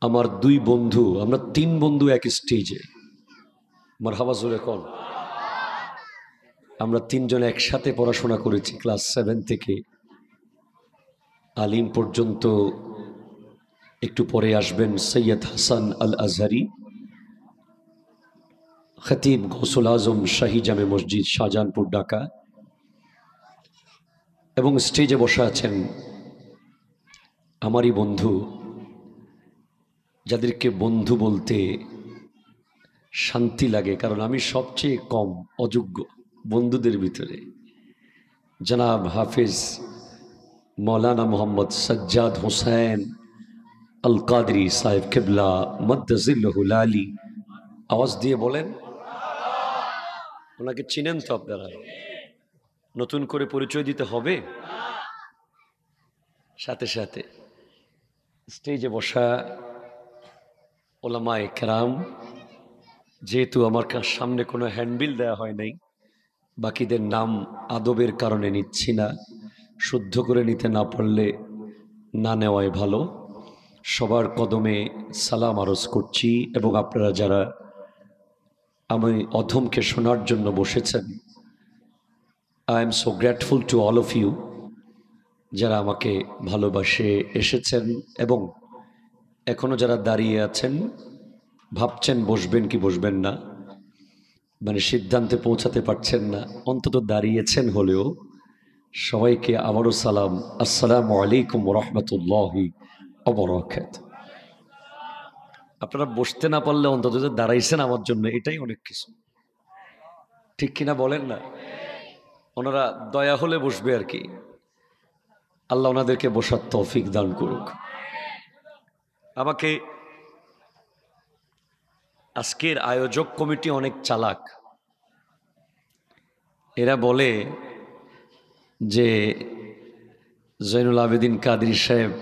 আমার দুই বন্ধু, আমরা তিন বন্ধু এক স্টেজে, মারহাবা জোরে কোন। আমরা তিনজন একসাথে পড়াশোনা করেছি, ক্লাস 7 থেকে আলিম পর্যন্ত। একটু পরে আসবেন সৈয়দ হাসান আল আজহারি, খতিব গৌসুল আজম শাহী জামে মসজিদ শাহজাহানপুর ঢাকা, এবং স্টেজে বসে আছেন আমারই বন্ধু, যাদেরকে বন্ধু বলতে শান্তি লাগে, কারণ আমি সবচেয়ে কম অযোগ্য বন্ধুদের ভিতরে। জনাব হাফিজ মৌলানা মোহাম্মদ সজ্জাদ হোসেন আল কাদরি সাহেব কিবলা মদ্দাজিল্লাহুল আলী, আওয়াজ দিয়ে বলেন। ওনাকে চিনেন তো আপনারা, নতুন করে পরিচয় দিতে হবে। সাথে সাথে স্টেজে বসা ওলামায়ে কেরাম, যেহেতু আমার সামনে কোনো হ্যান্ডবিল দেওয়া হয় নাই, বাকিদের নাম আদবের কারণে নিচ্ছি না, শুদ্ধ করে নিতে না পারলে না নেওয়াই ভালো। সবার কদমে সালাম আরজ করছি, এবং আপনারা যারা আমি অধমকে শোনার জন্য বসেছেন, I am so grateful to all of you, যারা আমাকে ভালোবাসে এসেছেন, এবং এখনো যারা দাঁড়িয়ে আছেন, ভাবছেন বসবেন কি বসবেন না, মানে সিদ্ধান্তে পৌঁছাতে পারছেন না, অন্তত দাঁড়িয়েছেন হলেও সবাইকে আবারও সালাম, আসসালামু আলাইকুম রহমতুল্লাহি ওয়া বারাকাতুহু। আপনারা বসতে না পারলে অন্তত দাঁড়াইছেন আমার জন্য, এটাই অনেক কিছু, ঠিক কিনা বলেন না? ওনারা দয়া হলে বসবে আর কি। আল্লাহ ওনাদেরকে বসার তৌফিক দান করুক। আমাকে আজকের আয়োজক কমিটি অনেক চালাক। এরা বলে যে জৈনুল আবেদিন কাদরী সাহেব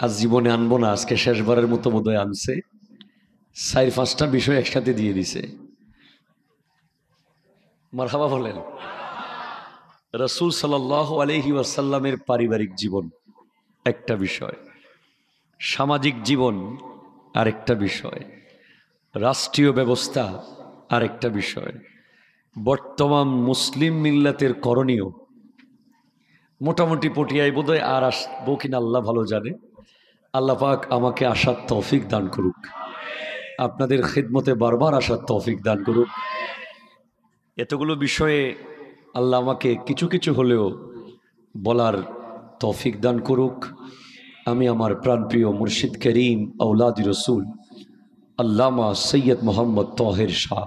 আজ জীবনে আনবো না, আজকে শেষবারের মতো বোধহয় আনছে, 4-5টা বিষয় একসাথে দিয়ে দিছে। মারহাবা বলেন। রাসূল সাল্লাল্লাহু আলাইহি ওয়াসাল্লামের পারিবারিক জীবন একটা বিষয়, সামাজিক জীবন আরেকটা বিষয়, রাষ্ট্রীয় ব্যবস্থা আরেকটা বিষয়, বর্তমান মুসলিম মিল্লাতের করণীয়। মোটামুটি পটিয়ায় বোধহয় আর আসবো কিনা আল্লাহ ভালো জানে। আল্লাহ পাক আমাকে আসার তৌফিক দান করুক, আপনাদের খিদমতে বারবার আসার তৌফিক দান করুক। এতগুলো বিষয়ে আল্লাহ আমাকে কিছু কিছু হলেও বলার তৌফিক দান করুক। আমি আমার প্রাণপ্রিয় মুর্শিদ করিম আওলাদ রসুল আল্লামা সৈয়দ মোহাম্মদ তাহের শাহ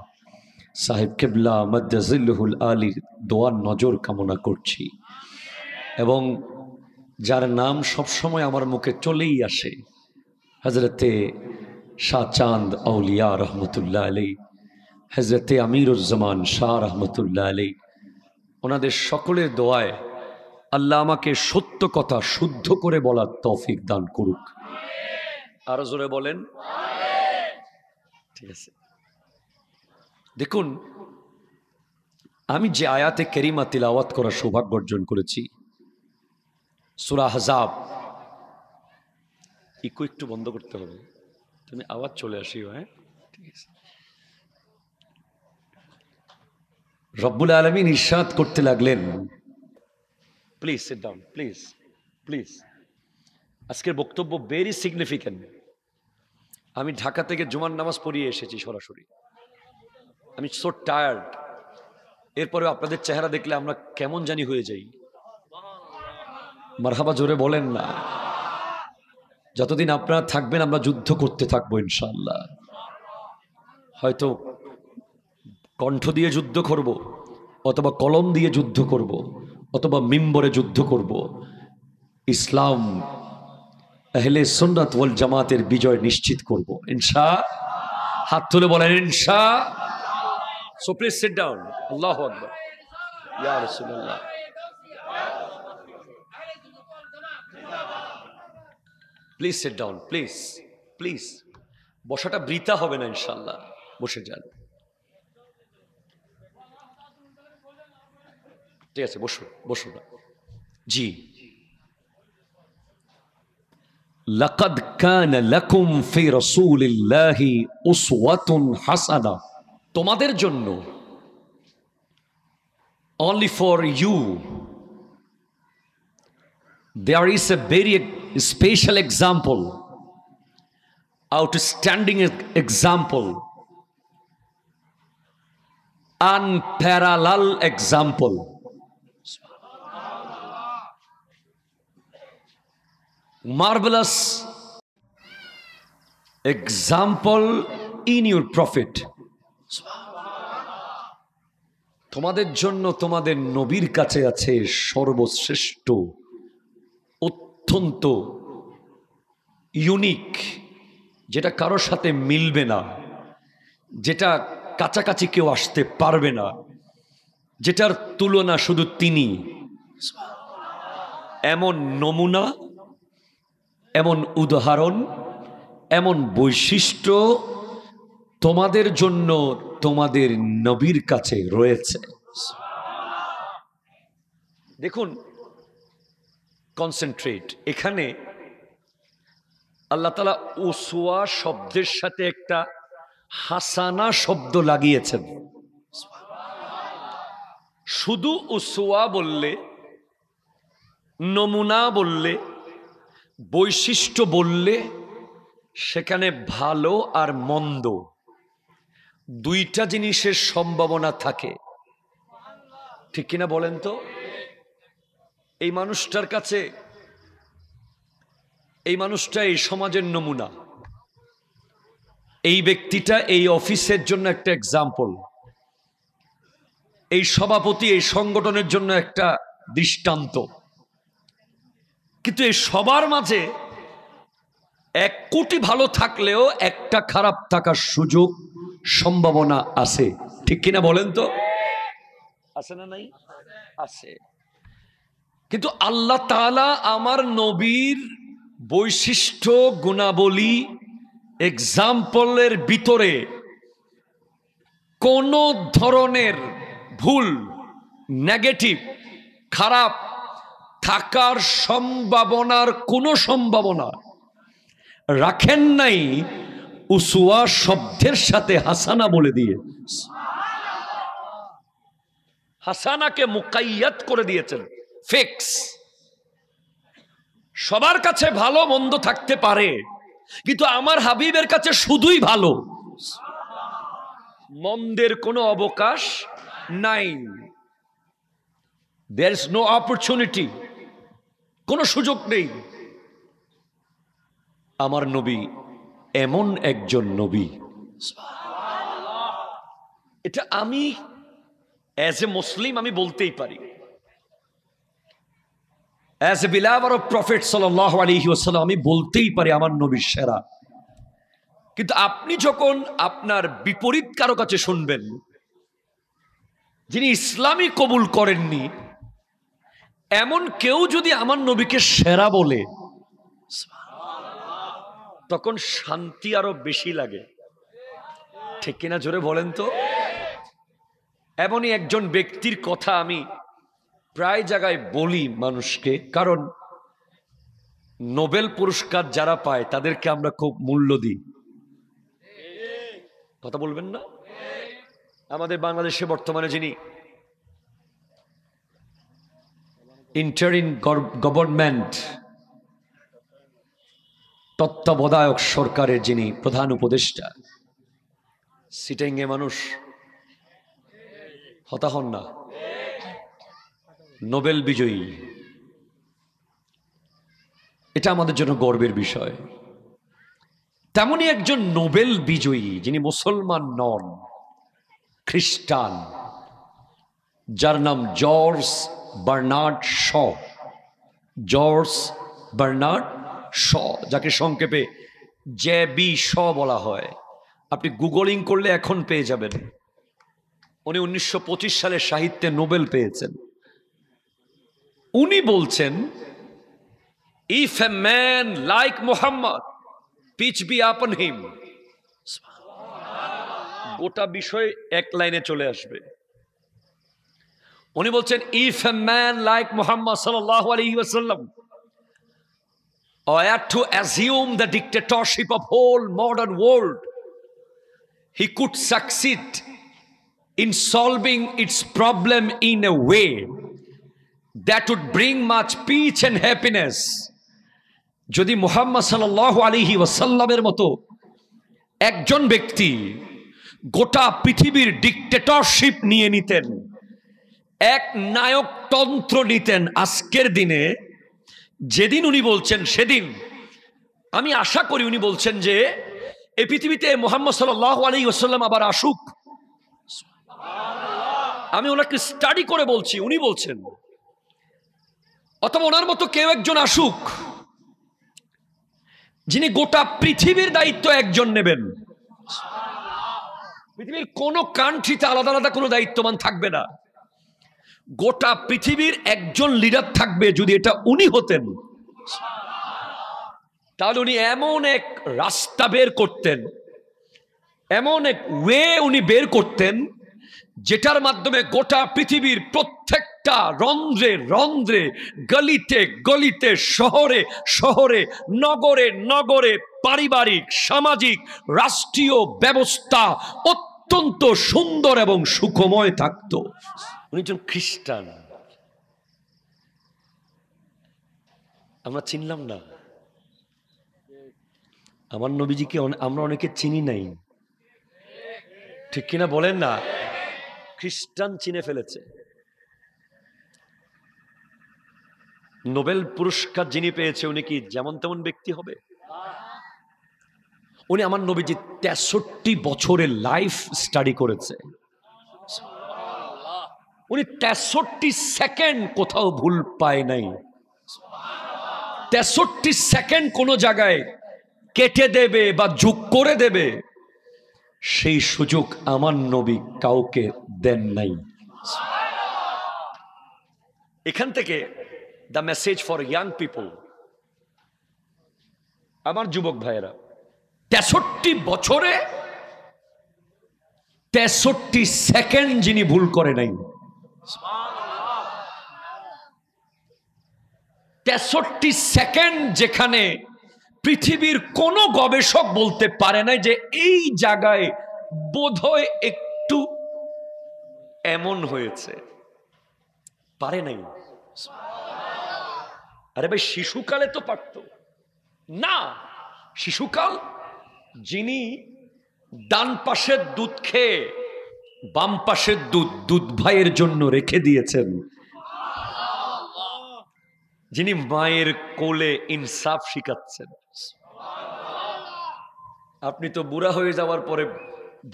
সাহেব কেবলা মদ্দাজিল্লুহুল আলীর দোয়ার নজর কামনা করছি, এবং যার নাম সবসময় আমার মুখে চলেই আসে, হজরতে শাহ চাঁদ আউলিয়া রহমতুল্লাহ আলী, হজরতে আমিরুজ্জামান শাহ রহমতুল্লাহ আলী, ওনাদের সকলের দোয়ায় আল্লাহ আমাকে সত্য কথা শুদ্ধ করে বলার তৌফিক দান করুক। আরো জোরে বলেন। ঠিক আছে, দেখুন আমি যে আয়াতে কারিমা তিলাওয়াত করার সৌভাগ্য অর্জন করেছি, সূরা আহজাব। ইকো একটু বন্ধ করতে হবে, তুমি আওয়াজ চলে আসিও। হ্যাঁ, ঠিক আছে। রব্বুল আলামিন ইরশাদ করতে লাগলেন, please sit down, please please. আজকের বক্তব্য ভেরি সিগনিফিক্যান্ট। আমি ঢাকা থেকে জুমার নামাজ পড়িয়ে এসেছি সরাসরি, আমি সো টায়ার্ড। এরপরে আপনাদের চেহারা দেখলে আমরা কেমন জানি হয়ে যাই। মারহাবা জোরে বলেন না। যতদিন আপনারা থাকবেন আমরা যুদ্ধ করতে থাকবো ইনশাআল্লাহ। হয়তো কণ্ঠ দিয়ে যুদ্ধ করব, অথবা কলম দিয়ে যুদ্ধ করব, অথবা মিম্বরে যুদ্ধ করব। ইসলাম আহলে সুন্নাত ওয়াল জামাতের বিজয় নিশ্চিত করব ইনশাআল্লাহ। হাত তুলে বলেন ইনশাআল্লাহ। So please sit down. আল্লাহু আকবার। ইয়া রাসূলুল্লাহ। Please sit down, please please. বসাটা বৃথা হবে না ইনশাআল্লাহ, বসে যান। ঠিক আছে, বসুন বসুন। জি, লাকাদ কানা লাকুম ফি রাসূলিল্লাহি উসওয়াতুন হাসানাহ। তোমাদের জন্য, only for you, there is a very special example, outstanding example, unparalleled example, marvelous example in your prophet. তোমাদের জন্য তোমাদের নবীর কাছে আছে সর্বশ্রেষ্ঠ, অত্যন্ত ইউনিক, যেটা কারোর সাথে মিলবে না, যেটা কাছাকাছি কেউ আসতে পারবে না, যেটার তুলনা শুধু তিনি। এমন নমুনা, এমন উদাহরণ, এমন বৈশিষ্ট্য তোমাদের জন্য তোমাদের নবীর কাছে রয়েছে। দেখুন, কনসেন্ট্রেট। এখানে আল্লাহ তাআলা উসওয়া শব্দের সাথে একটা হাসানা শব্দ লাগিয়েছেন। শুধু উসওয়া বললে, নমুনা বললে, বৈশিষ্ট্য বললে সেখানে ভালো আর মন্দ দুইটা জিনিসের সম্ভাবনা থাকে, ঠিক কিনা বলেন তো? এই মানুষটার কাছে, এই মানুষটা এই সমাজের নমুনা, এই ব্যক্তিটা এই অফিসের জন্য একটা এক্সাম্পল, এই সভাপতি এই সংগঠনের জন্য একটা দৃষ্টান্ত। কিন্তু এই সবার মাঝে 1 কোটি ভালো থাকলেও একটা খারাপ থাকার সুযোগ, সম্ভাবনা আছে, ঠিক কিনা বলেন তো? আছে না নাই? আছে। কিন্তু আল্লাহ তাআলা আমার নবীর বৈশিষ্ট্য গুণাবলী এক্সাম্পলের ভিতরে কোন ধরনের ভুল নেগেটিভ খারাপ থাকার সম্ভাবনার কোনো সম্ভাবনা রাখেন নাই উসওয়া শব্দের সাথে হাসানা বলে দিয়ে হাসানাকে মুকাইয়াত করে দিয়েছেন ফিক্স। সবার কাছে ভালো মন্দ থাকতে পারে, কিন্তু আমার হাবিবের কাছে শুধুই ভালো, মন্দের কোনো অবকাশ নাই। দেয়ার ইজ নো অপরচুনিটি, কোনো সুযোগ নেই। আমার নবী এমন একজন নবী, এটা আমি অ্যাজ এ মুসলিম আমি বলতেই পারি, অ্যাজ এ বিলাভার অফ প্রফেট সাল্লাল্লাহু আলাইহি ওয়াসাল্লাম আমি বলতেই পারি আমার নবী সেরা। কিন্তু আপনি যখন আপনার বিপরীত কারো কাছে শুনবেন, যিনি ইসলামই কবুল করেননি, এমন কেউ যদি আমার নবীকে সেরা বলে, তখন শান্তি আরো বেশি লাগে। ঠিক কিনা জোরে বলেন তো? এমনই একজন ব্যক্তির কথা আমি প্রায় জায়গায় বলি মানুষকে, কারণ নোবেল পুরস্কার যারা পায় তাদেরকে আমরা খুব মূল্য দিই। কথা বলবেন না? আমাদের বাংলাদেশে বর্তমানে যিনি ইন্টারিম গভর্নমেন্ট তত্ত্বাবধায়ক সরকারের যিনি প্রধান উপদেষ্টা, সিটিংয়ে মানুষ হতাহন না, নোবেল বিজয়ী, এটা আমাদের জন্য গর্বের বিষয়। তেমনই একজন নোবেল বিজয়ী যিনি মুসলমান নন, খ্রিস্টান, যার নাম George Bernard Shaw. George Bernard Shaw, যাকে সংক্ষেপে JB শ বলা হয়। আপনি গুগলিং করলে এখন পেয়ে যাবেন। উনি 1925 সালে সাহিত্যে নোবেল পেয়েছেন। উনি বলছেন, if a man like Muhammad, peace be upon him, গোটা বিষয় এক লাইনে চলে আসবে। উনি বলছেন, if a man like Muhammad সাল্লাল্লাহু আলাইহি ওয়াসাল্লাম were to assume the dictatorship of whole modern world, he could succeed in solving its problem in a way that would bring much peace and happiness. যদি মুহাম্মদ সাল্লাল্লাহু আলাইহি ওয়াসাল্লামের মতো একজন ব্যক্তি গোটা পৃথিবীর ডিক্টেটরশিপ নিয়ে নিতেন, এক নায়কতন্ত্র নিতেন আজকের দিনে, যেদিন উনি বলছেন সেদিন আমি আশা করি উনি বলছেন যে এই পৃথিবীতে মুহাম্মদ সাল্লাল্লাহু আলাইহি ওয়াসাল্লাম আবার আসুক। আমি ওনাকে স্টাডি করে বলছি, উনি বলছেন, অথবা ওনার মতো কেউ একজন আসুক যিনি গোটা পৃথিবীর দায়িত্ব একজন নেবেন। পৃথিবীর কোন কান্ট্রিতে আলাদা আলাদা কোনো দায়িত্ববান থাকবে না, গোটা পৃথিবীর একজন লিডার থাকবে। যদি এটা উনি হতেন, তাহলে উনি এমন এক রাস্তা বের করতেন, এমন এক ওয়ে উনি বের করতেন, যেটার মাধ্যমে গোটা পৃথিবীর প্রত্যেকটা রন্ধ্রে রন্ধ্রে, গলিতে গলিতে, শহরে শহরে, নগরে নগরে পারিবারিক, সামাজিক, রাষ্ট্রীয় ব্যবস্থা অত্যন্ত সুন্দর এবং সুখময় থাকত। উনি একজন খ্রিস্টান, আমরা চিনলাম না। আমার নবীজিকে আমরা অনেকে চিনি নাই, ঠিক কিনা বলেন না? খ্রিস্টান চিনে ফেলেছে। নোবেল পুরস্কার যিনি পেয়েছে, উনি কি যেমন তেমন ব্যক্তি হবে? উনি আমার নবীজি 63 বছরের লাইফ স্টাডি করেছে। উনি 63 সেকেন্ড কোথাও ভুল পায় নাই। 63 সেকেন্ড কোনো জায়গায় কেটে দেবে বা যোগ করে দেবে, সেই সুযোগ আমার নবী কাউকে দেন নাই। এখান থেকে the message for young people, আমার যুবক ভাইয়েরা, 63 বছরে 63 সেকেন্ড যিনি ভুল করে নাই, 63 সেকেন্ড যেখানে পৃথিবীর কোন গবেষক বলতে পারে না যে এই জায়গায় বোধহয় একটু এমন হয়েছে, পারে নাই। আরে ভাই, শিশুকালে তো পারত না। শিশুকাল যিনি ডান পাশের দুধ খেয়ে বাম পাশের দুধ ভাইয়ের জন্য রেখে দিয়েছেন, যিনি মায়ের কোলে ইনসাফ শিখাচ্ছেন, আপনি তো বুড়া হয়ে যাওয়ার পরে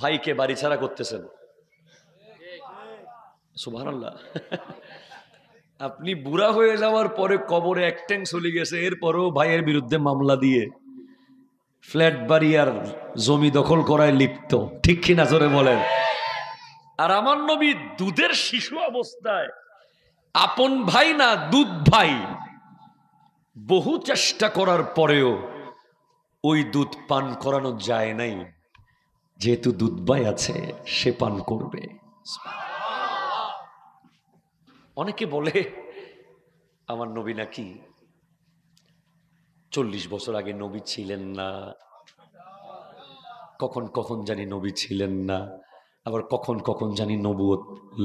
ভাইকে বাড়ি ছাড়া করতেছেন। সুবহানাল্লাহ। আপনি বুড়া হয়ে যাওয়ার পরে কবরে এক ট্যাঙ্ক চলে গেছে, এরপরেও ভাইয়ের বিরুদ্ধে মামলা দিয়ে ফ্ল্যাট বাড়ি আর জমি দখল করায় লিপ্ত, ঠিক কিনা জোরে বলেন। আর আমার নবী দুধের শিশু অবস্থায়, আপন ভাই না দুধ ভাই, বহু চেষ্টা করার পরেও ওই দুধ পান করানো যায় নাই, যেহেতু দুধ ভাই আছে সে পান করবে। অনেকে বলে আমার নবী নাকি 40 বছর আগে নবী ছিলেন না, কখন কখন জানি নবী ছিলেন না, আবার কখন কখন জানি নবুয়ত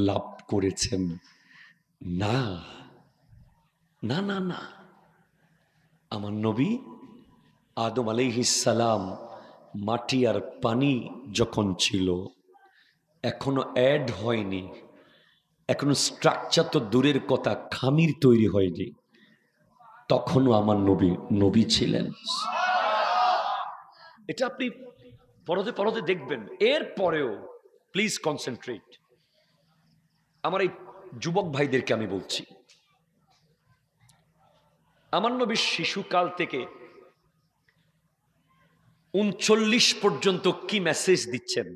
লাভ করেছেন। না না না না, আমার নবী আদম আলাইহিস সালাম মাটি আর পানি যখন ছিল, এখনো অ্যাড হয়নি, এখনো স্ট্রাকচার তো দূরের কথা, খামির তৈরি হয়নি, তখনও আমার নবী ছিলেন। এটা আপনি পরতে পরতে দেখবেন। এর পরেও প্লিজ কনসেন্ট্রেট। আমার এই যুবক ভাইদেরকে আমি বলছি, আমার নবী শিশুকাল থেকে 39 পর্যন্ত কি মেসেজ দিচ্ছেন?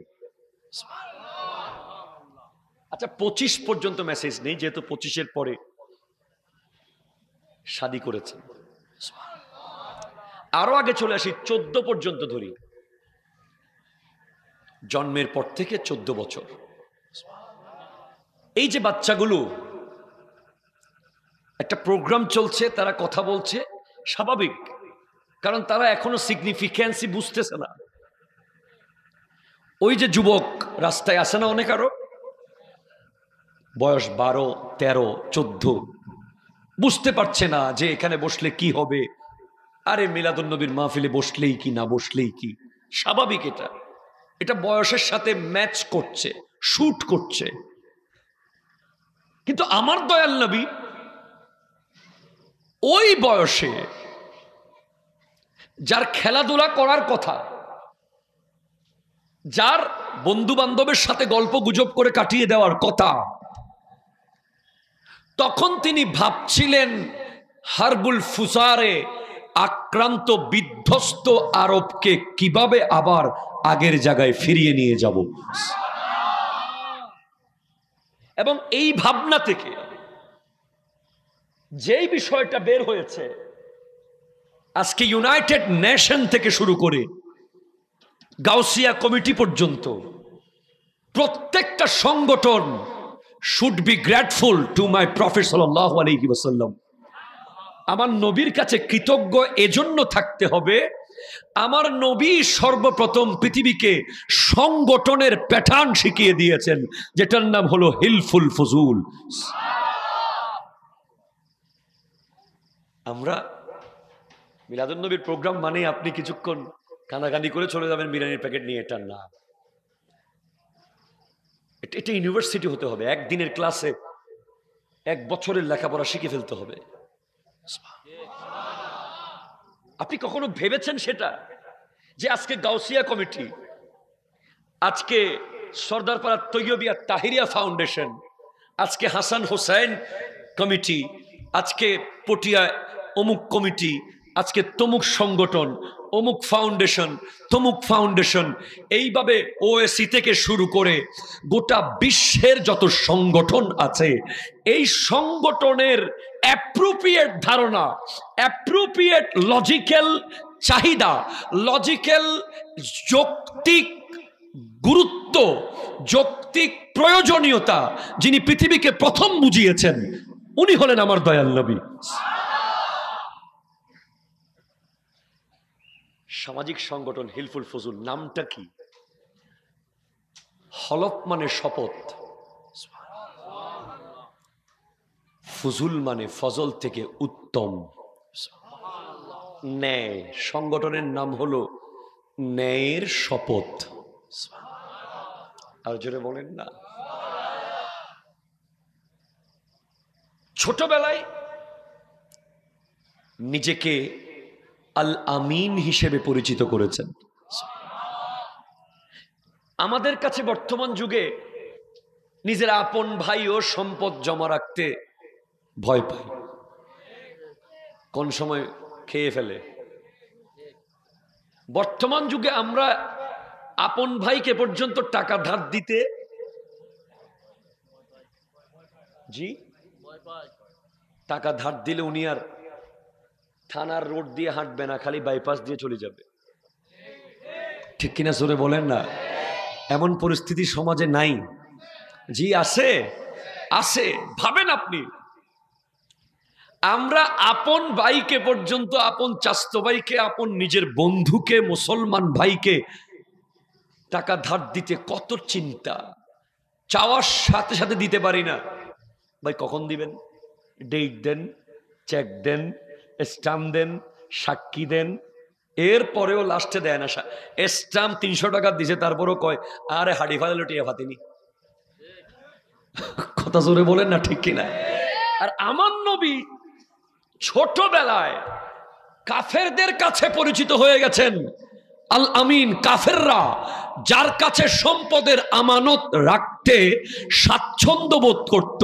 আচ্ছা, 25 পর্যন্ত মেসেজ নেই, যেহেতু 25-এর পরে শাদী করেছেন। আরো আগে চলে আসি, 14 পর্যন্ত ধরি, জন্মের পর থেকে 14 বছর। এই যে বাচ্চাগুলো, একটা প্রোগ্রাম চলছে, তারা কথা বলছে, স্বাভাবিক, কারণ তারা এখনো সিগনিফিকেন্সই বুঝতেছে না। ওই যে যুবক রাস্তায় আসে না অনেক, আরো বয়স 12, 13, 14, বুঝতে পারছে না যে এখানে বসলে কি হবে। আরে মিলাদুন নবীর মাহফিলে বসলেই কি, না বসলেই কি, স্বাভাবিক। এটা বয়সের সাথে ম্যাচ করছে, শুট করছে। কিন্তু আমার দয়াল নবী ওই বয়সে, যার খেলাধুলা করার কথা, যার বন্ধু বান্ধবের সাথে গল্প গুজব করে কাটিয়ে দেওয়ার কথা, তখন তিনি ভাবছিলেন হারবুল ফুসারে আক্রান্ত বিধ্বস্ত আরবকে কিভাবে আবার আগের জায়গায় ফিরিয়ে নিয়ে যাব। এবং এই ভাবনা থেকে যেই বিষয়টা বের হয়েছে, আজকে ইউনাইটেড নেশন থেকে শুরু করে গাউসিয়া কমিটি পর্যন্ত প্রত্যেকটা সংগঠন should be grateful to my prophet সাল্লাল্লাহু আলাইহি ওয়াসাল্লাম। আমার নবীর কাছে কৃতজ্ঞ এজন্য থাকতে হবে, আমার নবী সর্বপ্রথম পৃথিবীকে সংগঠনের প্যাটার্ন শিখিয়ে দিয়েছেন, যেটার নাম হলো হিলফুল ফুজুল। আমরা মিলাদুন নবীর প্রোগ্রাম মানে আপনি কিছুক্ষণ কানাকানি করে চলে যাবেন বিরিয়ানির প্যাকেট নিয়ে, এটা না। এটা ইউনিভার্সিটি হতে হবে, একদিনের ক্লাসে 1 বছরের লেখাপড়া শিখে ফেলতে হবে। আপনি কখনো ভেবেছেন সেটা, যে আজকে গাউসিয়া কমিটি, আজকে সর্দারপাড়া তৈয়বিয়া তাহিরিয়া ফাউন্ডেশন, আজকে হাসান হোসেন কমিটি, আজকে পটিয়া অমুক কমিটি, আজকে তমুক সংগঠন, অমুক ফাউন্ডেশন, তমুক ফাউন্ডেশন, এইভাবে ওএসি থেকে শুরু করে গোটা বিশ্বের যত সংগঠন আছে, এই সংগঠনের অ্যাপ্রোপ্রিয়েট ধারণা, অ্যাপ্রোপ্রিয়েট লজিক্যাল চাহিদা, লজিক্যাল যৌক্তিক গুরুত্ব, যৌক্তিক প্রয়োজনীয়তা যিনি পৃথিবীকে প্রথম বুঝিয়েছেন, উনি হলেন আমার দয়াল নবী। সামাজিক সংগঠন হিলফুল ফজুল নামটা কি? হলফ মানে শপথ, ফজুল মানে ফজল থেকে উত্তম, ন্যায়। সংগঠনের নাম হলো ন্যায়ের শপথ। আর জোরে বলেন না। ছোটবেলায় নিজেকে আল আমিন হিসেবে পরিচিত করেছেন। আমাদের কাছে বর্তমান যুগে নিজের আপন ভাই ও সম্পদ জমা রাখতে ভয় পায়, কোন সময় খেয়ে ফেলে। বর্তমান যুগে আমরা আপন ভাইকে পর্যন্ত টাকা ধার দিতে টাকা ধার দিলে উনি আর থানার রোড দিয়ে হাঁটবে না, খালি বাইপাস দিয়ে চলে যাবে। ঠিক কিনা জোরে বলেন না। এমন পরিস্থিতি সমাজে নাই? জি আছে, আছে। ভাবেন আপনি, আমরা আপন ভাইকে পর্যন্ত, আপন চাস্তো ভাইকে, আপন নিজের বন্ধুকে, মুসলমান ভাইকে টাকা ধার দিতে কত চিন্তা। চাওয়ার সাথে সাথে দিতে পারি না। ভাই কখন দিবেন? ডেট দেন, চেক দেন, স্টাম্প দেন, সাক্ষী দেন। এরপরেও লাস্টে দেয় না। স্টাম্প 300 টাকা দিছে, তারপরও কয় আরে হাড়ি ফালে টিয়া ফাতিনি। কথা জোরে বলেন না, ঠিক কিনা? আর আমার নবী ছোটবেলায় কাফেরদের কাছে পরিচিত হয়ে গেছেন আল আমিন। কাফেররা যার কাছে সম্পদের আমানত রাখতে স্বাচ্ছন্দ্য বোধ করত,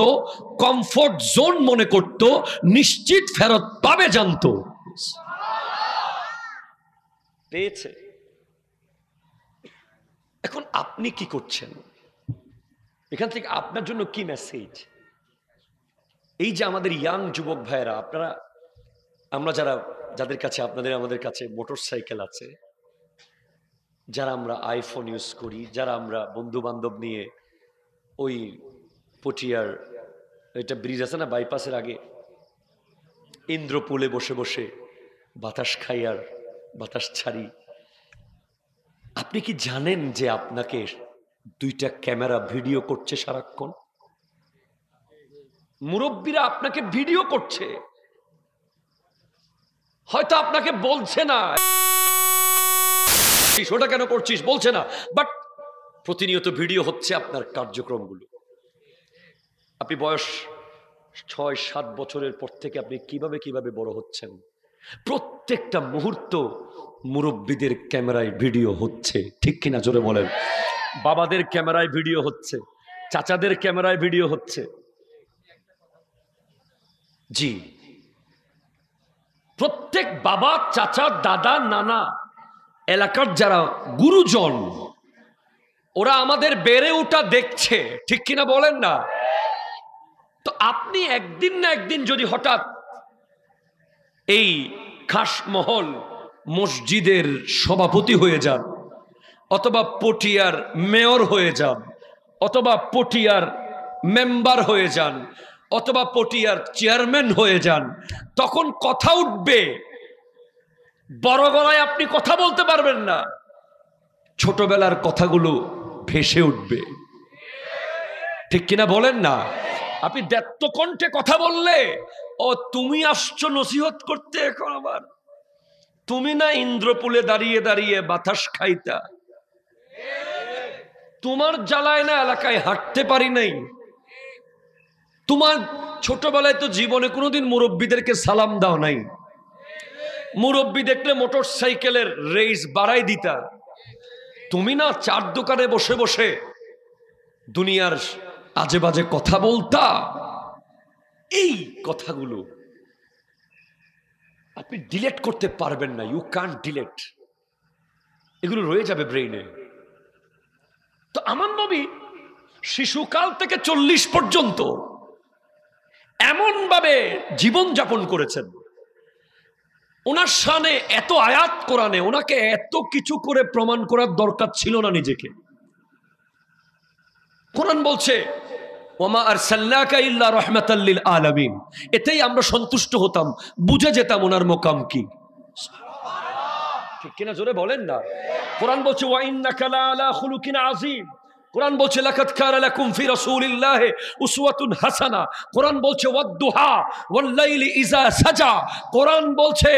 কমফোর্ট জোন মনে করত, নিশ্চিত ফেরত পাবে জানত, পেয়েছে। এখন আপনি কি করছেন? এখান থেকে আপনার জন্য কি মেসেজ? এই যে আমাদের ইয়াং যুবক ভাইয়েরা, আপনারা, আমরা যাদের কাছে, আমাদের কাছে মোটর সাইকেল আছে, যারা আমরা আইফোন ইউজ করি, যারা আমরা বন্ধু বান্ধব নিয়ে ওই পটিয়ার এটা ব্রিজ আছে না, বাইপাসের আগে ইন্দ্রপুলে বসে বসে বাতাস খাই আর বাতাস ছাড়ি। আপনি কি জানেন যে আপনাকে 2টা ক্যামেরা ভিডিও করছে সারাক্ষণ? মুরব্বীরা আপনাকে ভিডিও করছে, হয়তো আপনাকে বলছে না ওটা কেন করছিস, বলছে না, বাট প্রতিনিয়ত ভিডিও হচ্ছে আপনার কার্যক্রমগুলো। আপনি বয়স 6-7 বছরের পর থেকে আপনি কিভাবে বড় হচ্ছেন, প্রত্যেকটা মুহূর্ত মুরব্বীদের ক্যামেরায় ভিডিও হচ্ছে। ঠিক কিনা জোরে বলেন। বাবাদের ক্যামেরায় ভিডিও হচ্ছে, চাচাদের ক্যামেরায় ভিডিও হচ্ছে। জি, প্রত্যেক বাবা, চাচা, দাদা, নানা, এলাকার যারা গুরুজন, ওরা আমাদের বেড়ে ওঠা দেখছে। ঠিক কিনা বলেন না? তো আপনি একদিন না একদিন যদি হঠাৎ এই খাসমহল মসজিদের সভাপতি হয়ে যান, অথবা পটিয়ার মেয়র হয়ে যান, অথবা পটিয়ার মেম্বার হয়ে যান, অথবা পটিয়ার চেয়ারম্যান হয়ে যান, তখন কথা উঠবে, বড় গলায় আপনি কথা বলতে পারবেন না, ছোটবেলার কথাগুলো ভেসে উঠবে। ঠিক কিনা বলেন না? আপনি দ্ব্যর্থ কণ্ঠে কথা বললে, ও তুমি আসছো নসিহত করতে, এখন আবার তুমি না ইন্দ্রপুলে দাঁড়িয়ে দাঁড়িয়ে বাতাস খাইতা, তোমার জ্বালায় না এলাকায় হাঁটতে পারি নাই, তোমার ছোটবেলায় তো জীবনে কোনোদিন মুরব্বীদেরকে সালাম দাও নাই, মুরব্বী দেখলে মোটর সাইকেলের রেস বাড়াই দিতা, তুমি না 4 দোকানে বসে বসে দুনিয়ার আজে বাজে কথা বলতা। এই কথাগুলো আপনি ডিলেট করতে পারবেন না, ইউ ক্যান্ট ডিলেট, এগুলো রয়ে যাবে ব্রেইনে। তো আমার নবী শিশুকাল থেকে 40 পর্যন্ত এমন ভাবে জীবন যাপন করেছেন, ওনার শানে এত আয়াত কোরআনে, ওনাকে এত কিছু করে প্রমাণ করার দরকার ছিল না নিজেকে। কোরআন বলছে ওয়ামা আরসালনাকা ইল্লা রাহমাতাল লিল আলামিন, এতেই আমরা সন্তুষ্ট হতাম, বুঝে যেতাম ওনার মোকাম কি। ঠিক কিনা জোরে বলেন না। কোরআন বলছে ওয়া ইন্নাকা লা আলা খুলুকিন আযীম, কোরআন বলছে লাকাদ কানা লাকুম ফি রাসূলিল্লাহি উসওয়াতুন হাসানা, কোরআন বলছে ওয়াদ-দুহা ওয়াল লাইলি ইযা সাজা, কোরআন বলছে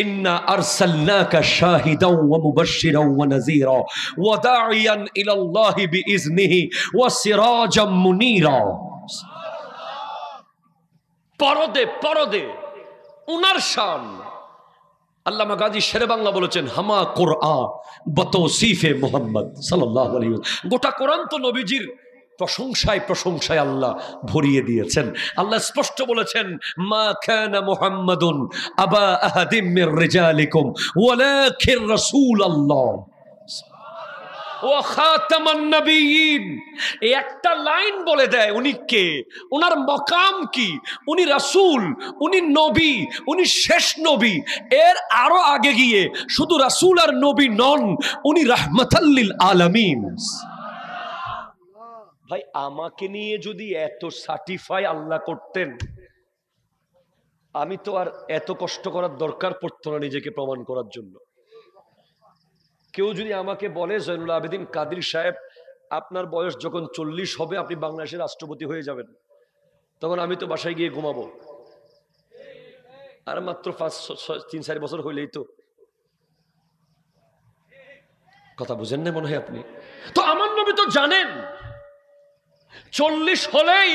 ইন্না আরসালনাকা শাহিদাও ওয়া মুবাশশিরাও ওয়া নাযীরা ওয়া দাঈয়ান ইলাল্লাহি বিইজনিহি ওয়া সিরাজাম মুনীরা। পরদে পরদে উনার শান। আল্লামা গাজী শেরে বাংলা বলেছেন হামা কোরআন বতৌসিফে মুহাম্মদ সাল্লাল্লাহু আলাইহি ওয়াসাল্লাম। গোটা কোরআন তো নবীজির প্রশংসায় প্রশংসায় আল্লাহ ভরিয়ে দিয়েছেন। আল্লাহ স্পষ্ট বলেছেন মা কানা মুহাম্মাদুন আবা আহাদিম মির রিজালিকুম ওয়ালাকিন রাসূলুল্লাহ ওয়া খাতামান নবিয়্যিন। এই একটা লাইন বলে দেয় উনি কে, ওনার মকাম কি। উনি রাসূল, উনি নবী, উনি শেষ নবী। এর আরো আগে গিয়ে শুধু রাসূল আর নবী নন, উনি রাহমাতাল লিল আলামিন। ভাই আমাকে নিয়ে যদি এত সার্টিফাই আল্লাহ করতেন, আমি তো আর এত কষ্ট করার দরকার পড়তো না নিজেকে প্রমাণ করার জন্য। কেউ যদি আমাকে বলে জয়নুল আবেদিন কাদের সাহেব আপনার বয়স যখন 40 হবে আপনি বাংলাদেশের রাষ্ট্রপতি হয়ে যাবেন, তখন আমি তো বাসায় গিয়ে ঘুমাবো। আর মাত্র 3-4 বছর হইলেই তো। কথা বুঝেন না মনে হয় আপনি। তো আমার নবী তো জানেন 40 হলেই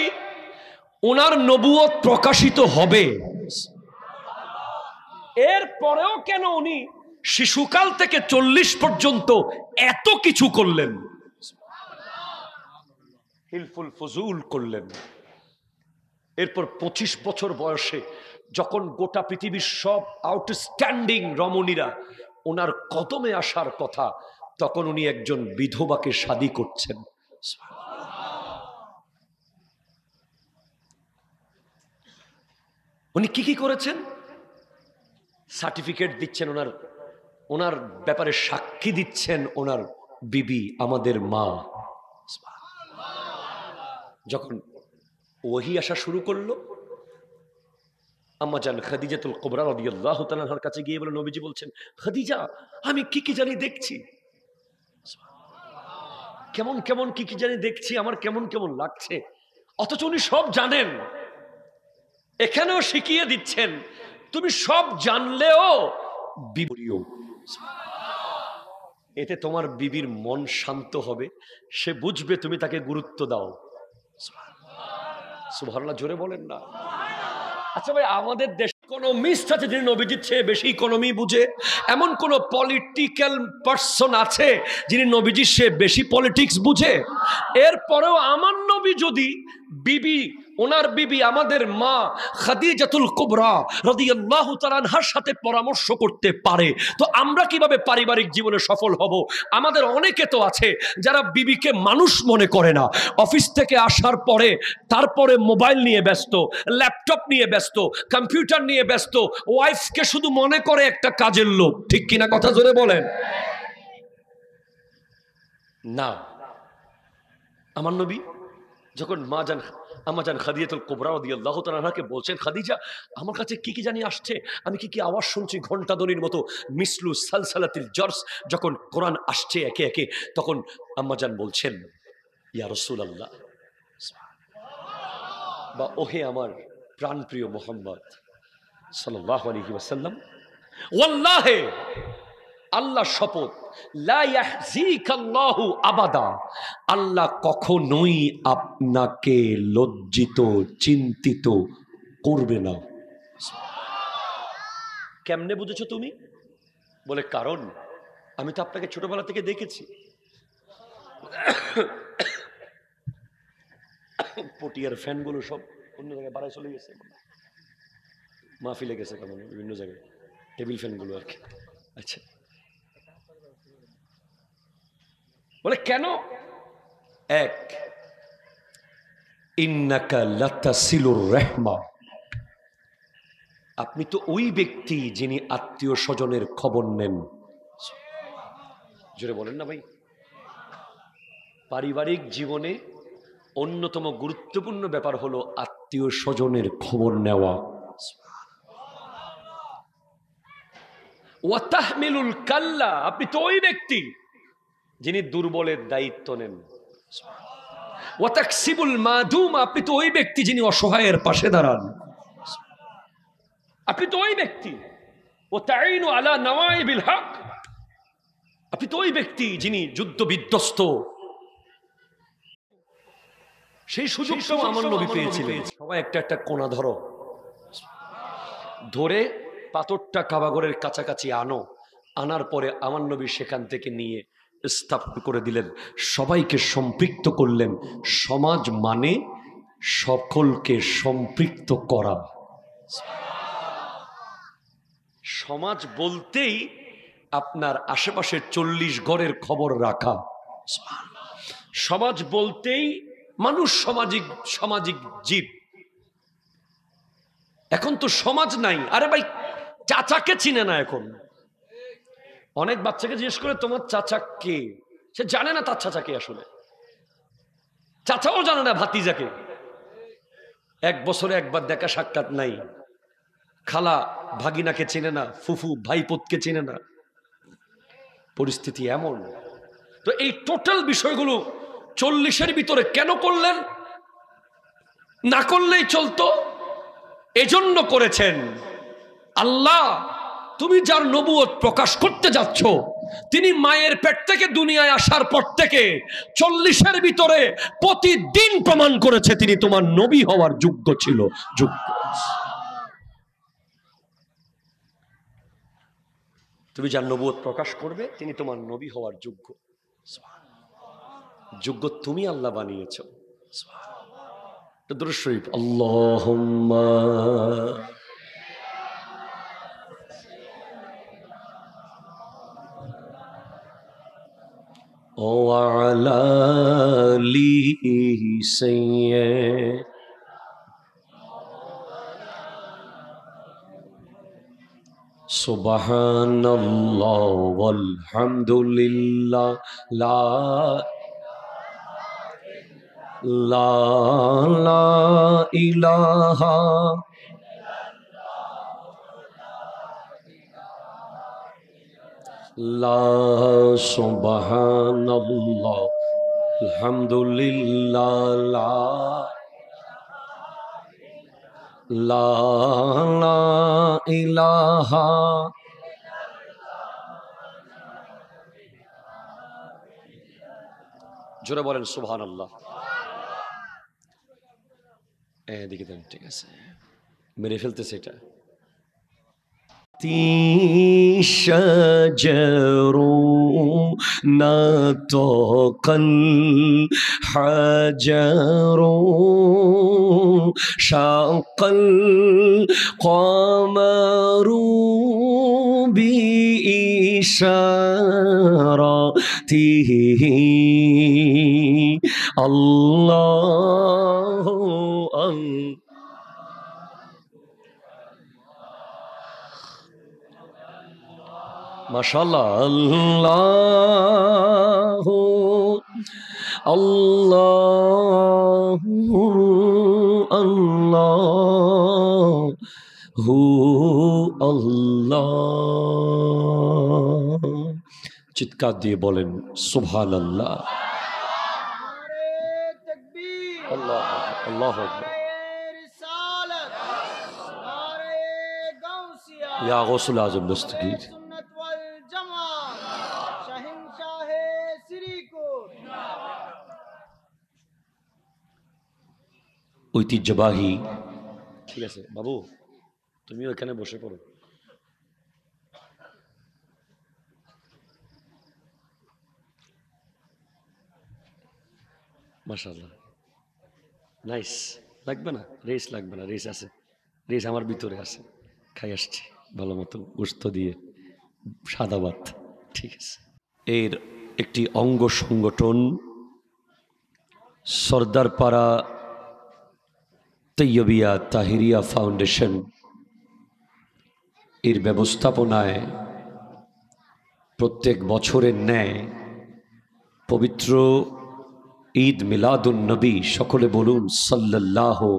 ওনার নবুয়ত প্রকাশিত হবে। এর পরেও কেন উনি শিশুকাল থেকে 40 পর্যন্ত এত কিছু করলেন, হিলফুল ফজুল করলেন। এরপর 25 বছর বয়সে যখন গোটা পৃথিবীর সব আউটস্ট্যান্ডিং রমণীরা ওনার কদমে আসার কথা, তখন উনি একজন বিধবাকে শাদী করছেন। উনি কি কি করেছেন? সার্টিফিকেট দিচ্ছেন ওনার, ওনার ব্যাপারে সাক্ষী দিচ্ছেন ওনার বিবি আমাদের মা। যখন ওহী আসা শুরু করলো, আম্মা জান খাদিজাতুল কুবরা রাদিয়াল্লাহু তাআলা আনহার কাছে গিয়ে বলে, নবীজি বলছেন খাদিজা আমি কি কি জানি দেখছি, কেমন কেমন কি কি জানি দেখছি, আমার কেমন কেমন লাগছে। অথচ উনি সব জানেন, এখানেও শিখিয়ে দিচ্ছেন তুমি সব জানলেও বিবরিও। এতে তোমার বিবির মন শান্ত হবে, সে বুঝবে তুমি তাকে গুরুত্ব দাও। সুবহানাল্লাহ জোরে বলেন না। আচ্ছা ভাই আমাদের দেশ ইকোনমিস্ট আছে যিনি নবীজির চেয়ে বেশি ইকোনমি বুঝে? এমন কোন পলিটিক্যাল পার্সন আছে যিনি নবীজির চেয়ে বেশি পলিটিক্স বুঝে? এরপরেও আমার নবী যদি বিবি, ওনার বিবি আমাদের মা খাদিজাতুল কুবরা রাদিয়াল্লাহু তাআলা আনহার সাথে পরামর্শ করতে পারে, তো আমরা কিভাবে পারিবারিক জীবনে সফল হব? আমাদের অনেকে তো আছে যারা বিবিকে মানুষ মনে করে না। অফিস থেকে আসার পরে তারপরে মোবাইল নিয়ে ব্যস্ত, ল্যাপটপ নিয়ে ব্যস্ত, কম্পিউটার নিয়ে ব্যস্ত, ওয়াইফকে শুধু মনে করে একটা কাজের লোক। ঠিক কিনা কথা জোরে বলেন না। আমার নবী যখন আম্মা জান খাদিজাতুল কুবরা রাদিয়াল্লাহু তাআলা আনহাকে বলছেন খাদিজা আমার কাছে কি কি জানি আসছে, আমি কি কি আওয়াজ শুনছি ঘন্টা ধ্বনির মতো, মিসলু সালসালাতিল জারস, যখন কোরআন আসছে একে একে, তখন আম্মা জান বলছেন ইয়া রাসূলুল্লাহ, বা ওহে আমার প্রাণপ্রিয় মুহাম্মদ সাল্লাল্লাহু আলাইহি ওয়াসাল্লাম, ওয়াল্লাহি আল্লাহ শপথ, লা ইয়াহজিকাল্লাহু আবাদা, আল্লাহ কখনোই আপনাকে লজ্জিত চিন্তিত করবে না। কেমনে বুঝেছো তুমি? বলে কারণ আমি তো আপনাকে ছোটবেলা থেকে দেখেছি। পটিয়ার ফ্যানগুলো সব অন্য জায়গায় বাড়ায় চলে গেছে, মাহফিলে গেছে, কেমন বিভিন্ন জায়গায় টেবিল ফ্যানগুলো আর কি। আচ্ছা বলে কেন? এক, ইন্নাকা লাতাসিলুর রাহমা, আপনি তো ওই ব্যক্তি যিনি আত্মীয় স্বজনের খবর নেন। জোরে বলেন না ভাই। পারিবারিক জীবনে অন্যতম গুরুত্বপূর্ণ ব্যাপার হলো আত্মীয় স্বজনের খবর নেওয়া। ওয়াতাহমিলুল কাল্লা, আপনি তো ওই ব্যক্তি যিনি দুর্বলের দায়িত্ব নেন। ওয়াতাকসিবুল মাদুম, আপনি তো ওই ব্যক্তি যিনি অসহায়ের পাশে দাঁড়ান। আপনি তো ওই ব্যক্তি। ওয়াতাইনু আলা নওয়াইবিল হক, আপনি তো ওই ব্যক্তি যিনি যুদ্ধ বিধ্বস্ত। সেই সুযোগটাও আমার নবী পেয়েছিলেন। সবাই একটা একটা কোণা ধরো, ধরে পাথরটা কাবাগরের কাছাকাছি আনো, আনার পরে আমার নবী সেখান থেকে নিয়ে স্থাপন করে দিলেন, সবাইকে সম্পৃক্ত করলেন। সমাজ মানে সকলকে সম্পৃক্ত করা। সমাজ বলতেই আপনার আশেপাশের 40 ঘরের খবর রাখা। সমাজ বলতেই মানুষ সামাজিক জীব। এখন তো সমাজ নাই। আরে ভাই, চাচাকে চিনে না এখন। অনেক বাচ্চাকে জিজ্ঞেস করে তোমার চাচা কে, সে জানে না তার চাচাকে। আসলে চাচাও জানে না ভাতিজাকে। 1 বছরে একবার দেখা সাক্ষাৎ নাই। খালা ভাগিনাকে চেনে না, ফুফু ভাইপোতকে চেনে না। পরিস্থিতি এমন। তো এই টোটাল বিষয়গুলো 40-এর ভিতরে কেন করলেন? না করলেই চলতো, এজন্য করেছেন। আল্লাহ, তুমি যার নবুয়ত প্রকাশ করতে যাচ্ছ, তিনি মায়ের পেট থেকে দুনিয়ায় আসার পর থেকে 40-এর ভিতরে প্রতিদিন প্রমাণ করেছে তিনি তোমার নবী হওয়ার যোগ্য ছিল। যোগ্য। তুমি যার নবুয়ত প্রকাশ করবে, তিনি তোমার নবী হওয়ার যোগ্য। যোগ্য তুমি আল্লাহ বানিয়েছ। দুরূদ শরীফ, আল্লাহুম্মা ওয়ালা আলি সাইয়্যিদ সুবহানাল্লাহ ওয়ালহামদুলিল্লাহ লা ইলাহা লা সুবহানাল্লাহ আলহামদুলিল্লাহ লা ইলাহা জোরে বলেন সুবহানাল্লাহ। এদিকে দেন, ঠিক আছে, মেরে ফেলতেছে এটা। شجر نطق الحجر شق القمر بإشارته الله মাশাআল্লাহ। আল্লাহু আল্লাহু আল্লাহু আল্লাহ। চিৎকার দিয়ে বলেন সুবহানাল্লাহ। আল্লাহ আল্লাহু আকবার। ইয়া গৌসুল আজম দস্তগীর। ঐতিহ্যবাহী। ঠিক আছে বাবু, তুমি ওখানে বসে পড়ো। মাশাআল্লাহ, নাইস। লাগবে না রেস, লাগবে না রেস। আছে রেস আমার ভিতরে আছে, খাই আসছি ভালো মতো গোস্ত দিয়ে সাদা ভাত। ঠিক আছে। এর একটি অঙ্গ সংগঠন সর্দারপাড়া তৈয়বিয়া তাহিরিয়া ফাউন্ডেশন এর ব্যবস্থাপনায় প্রত্যেক বছরের ন্যায় পবিত্র ঈদ মিলাদুন নবী, সকলে বলুন সাল্লাল্লাহু,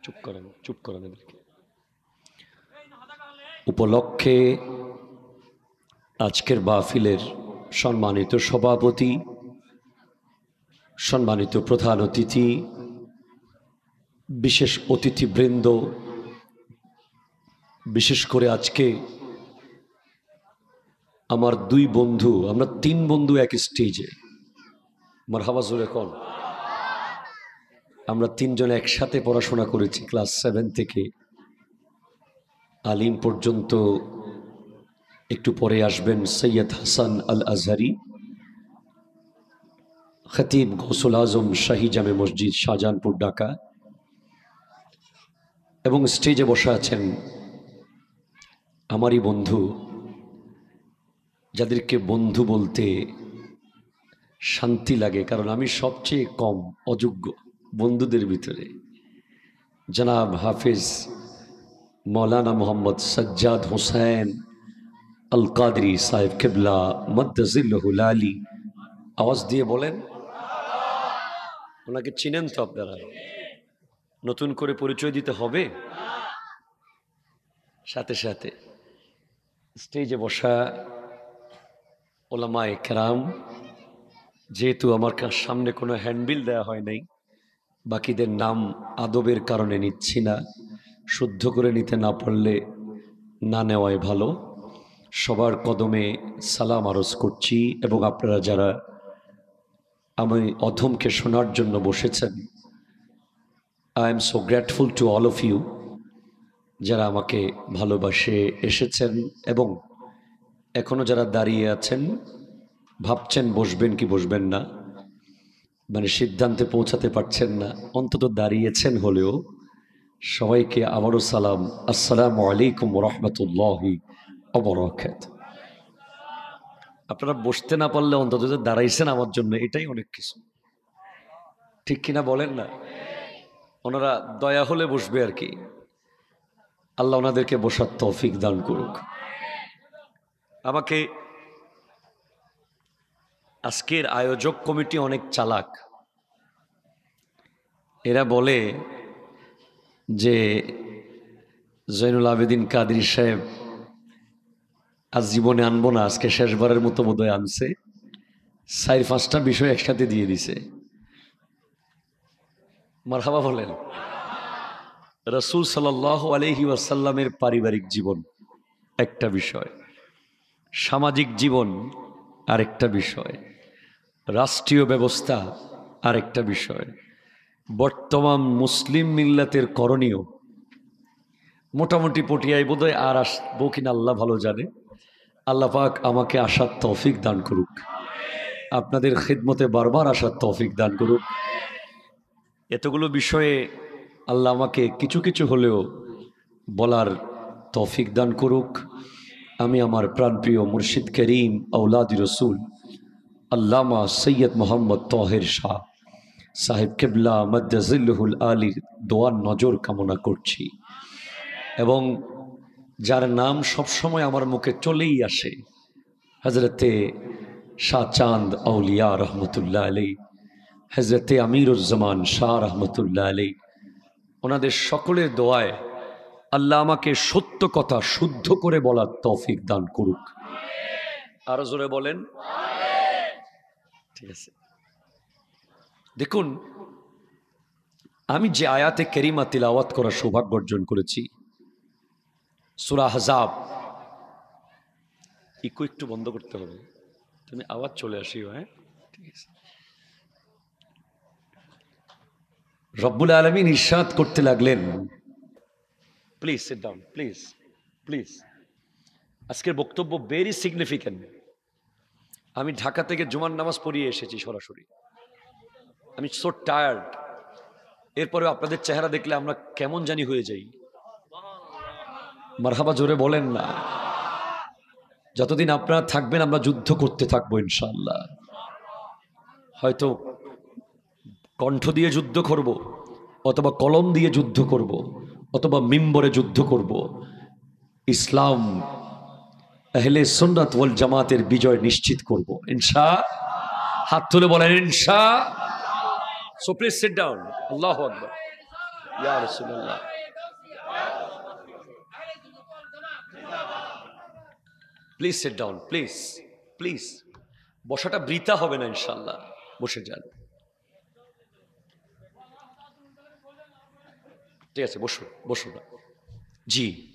চুপ করেন এদেরকে, উপলক্ষে আজকের মাহফিলের সম্মানিত সভাপতি, সম্মানিত প্রধান অতিথি, বিশেষ অতিথিবৃন্দ, বিশেষ করে আজকে আমার দুই বন্ধু, আমরা তিন বন্ধু এক স্টেজে, মারহাবা জোরে কোন, আমরা তিনজন একসাথে পড়াশোনা করেছি ক্লাস 7 থেকে আলিম পর্যন্ত। একটু পরে আসবেন সৈয়দ হাসান আল আজহারি, খতিব গৌসুল আজম শাহী জামে মসজিদ শাহজাহানপুর ঢাকা, এবং স্টেজে বসে আছেন আমারই বন্ধু, যাদেরকে বন্ধু বলতে শান্তি লাগে, কারণ আমি সবচেয়ে কম অযোগ্য বন্ধুদের ভিতরে। জনাব হাফিজ মৌলানা মোহাম্মদ সজ্জাদ হোসেন আল কাদরি সাহেব কিবলা মদ্দাজিল্লাহুল আলী, আওয়াজ দিয়ে বলেন। ওনাকে চিনেন তো আপনারা? নতুন করে পরিচয় দিতে হবে? সাথে সাথে স্টেজে বসা ওলামায়ে কেরাম, যেহেতু আমার সামনে কোনো হ্যান্ডবিল দেওয়া হয় নাই, বাকিদের নাম আদবের কারণে নিচ্ছি না, শুদ্ধ করে নিতে না পারলে না নেওয়াই ভালো। সবার কদমে সালাম আরজ করছি, এবং আপনারা যারা আমি অধমকে শোনার জন্য বসেছেন, I am so grateful to all of you, যারা আমাকে ভালোবাসে এসেছেন, এবং এখনও যারা দাঁড়িয়ে আছেন, ভাবছেন বসবেন কি বসবেন না, মানে সিদ্ধান্তে পৌঁছাতে পারছেন না, অন্তত দাঁড়িয়েছেন হলেও সবাইকে আবারও সালাম, আসসালামু আলাইকুম রহমতুল্লাহি ওয়া বারাকাতুহু। আপনারা বসতে না পারলে অন্তত যে দাঁড়াইছেন আমার জন্য, এটাই অনেক কিছু, ঠিক কিনা বলেন না? ওনারা দয়া হলে বসবে আর কি। আল্লাহ ওনাদেরকে বসার তৌফিক দান করুক। আমাকে আজকের আয়োজক কমিটি অনেক চালাক। এরা বলে যে জয়নুল আবেদিন কাদরী সাহেব আজ জীবনে আনবো না, আজকে শেষবারের মতো বোধহয় আনছে, 4-5টা বিষয় একসাথে দিয়ে দিছে। মারহাবা বলেন। রাসূল সাল্লাল্লাহু আলাইহি ওয়াসাল্লামের পারিবারিক জীবন একটা বিষয়, সামাজিক জীবন আরেকটা বিষয়, রাষ্ট্রীয় ব্যবস্থা আরেকটা বিষয়, বর্তমান মুসলিম মিল্লাতের করণীয়, মোটামুটি পটিয়ায় বোধহয় আর আসবো কিনা আল্লাহ ভালো জানে। আল্লাহ পাক আমাকে আসার তৌফিক দান করুক, আপনাদের খিদমতে বারবার আসার তৌফিক দান করুক। এতগুলো বিষয়ে আল্লাহ আমাকে কিছু কিছু হলেও বলার তৌফিক দান করুক। আমি আমার প্রাণপ্রিয় মুর্শিদ করিম আওলাদি রসুল আল্লামা সৈয়দ মোহাম্মদ তাহের শাহ সাহেব কিবলা মদ্দাজিল্লাহুল আলীর দোয়ার নজর কামনা করছি, এবং যার নাম সবসময় আমার মুখে চলেই আসে, হজরতে শাহ চাঁদ আউলিয়া রহমতুল্লাহ আলী, হজরতে আমিরুজ্জামান শাহ রহমতুল্লাহ আলী, ওনাদের সকলের দোয়ায় আল্লাহ আমাকে সত্য কথা শুদ্ধ করে বলার তৌফিক দান করুক। আরো জোরে বলেন। ঠিক আছে, দেখুন, আমি যে আয়াতে কারিমা তিলাওয়াত করার সৌভাগ্য অর্জন করেছি, সূরা আহজাব, ইকো একটু বন্ধ করতে হবে, তুমি আওয়াজ চলে আসিও। হ্যাঁ, ঠিক আছে। রব্বুল আলামিন ইরশাদ করতে লাগলেন, please sit down, please please. আজকের বক্তব্য ভেরি সিগনিফিক্যান্ট। আমি ঢাকা থেকে জুমার নামাজ পড়িয়ে এসেছি সরাসরি, আমি সো টায়ার্ড। এরপরেও আপনাদের চেহারা দেখলে আমরা কেমন জানি হয়ে যাই। মারহাবা জোরে বলেন না। যতদিন আপনারা থাকবেন আমরা যুদ্ধ করতে থাকবো ইনশাআল্লাহ। হয়তো কণ্ঠ দিয়ে যুদ্ধ করব, অথবা কলম দিয়ে যুদ্ধ করব, অথবা মিম্বরে যুদ্ধ করব, ইসলাম আহলে সুন্নাত ওয়াল জামাতের বিজয় নিশ্চিত করব ইনশাআল্লাহ। হাত তুলে বলেন ইনশাআল্লাহ। So please sit down. আল্লাহু আকবার। ইয়া রাসূলুল্লাহ। Please sit down, please please. বসাটা বৃথা হবে না ইনশাআল্লাহ, বসে যান। ঠিক আছে, বসুন বসুন। জি।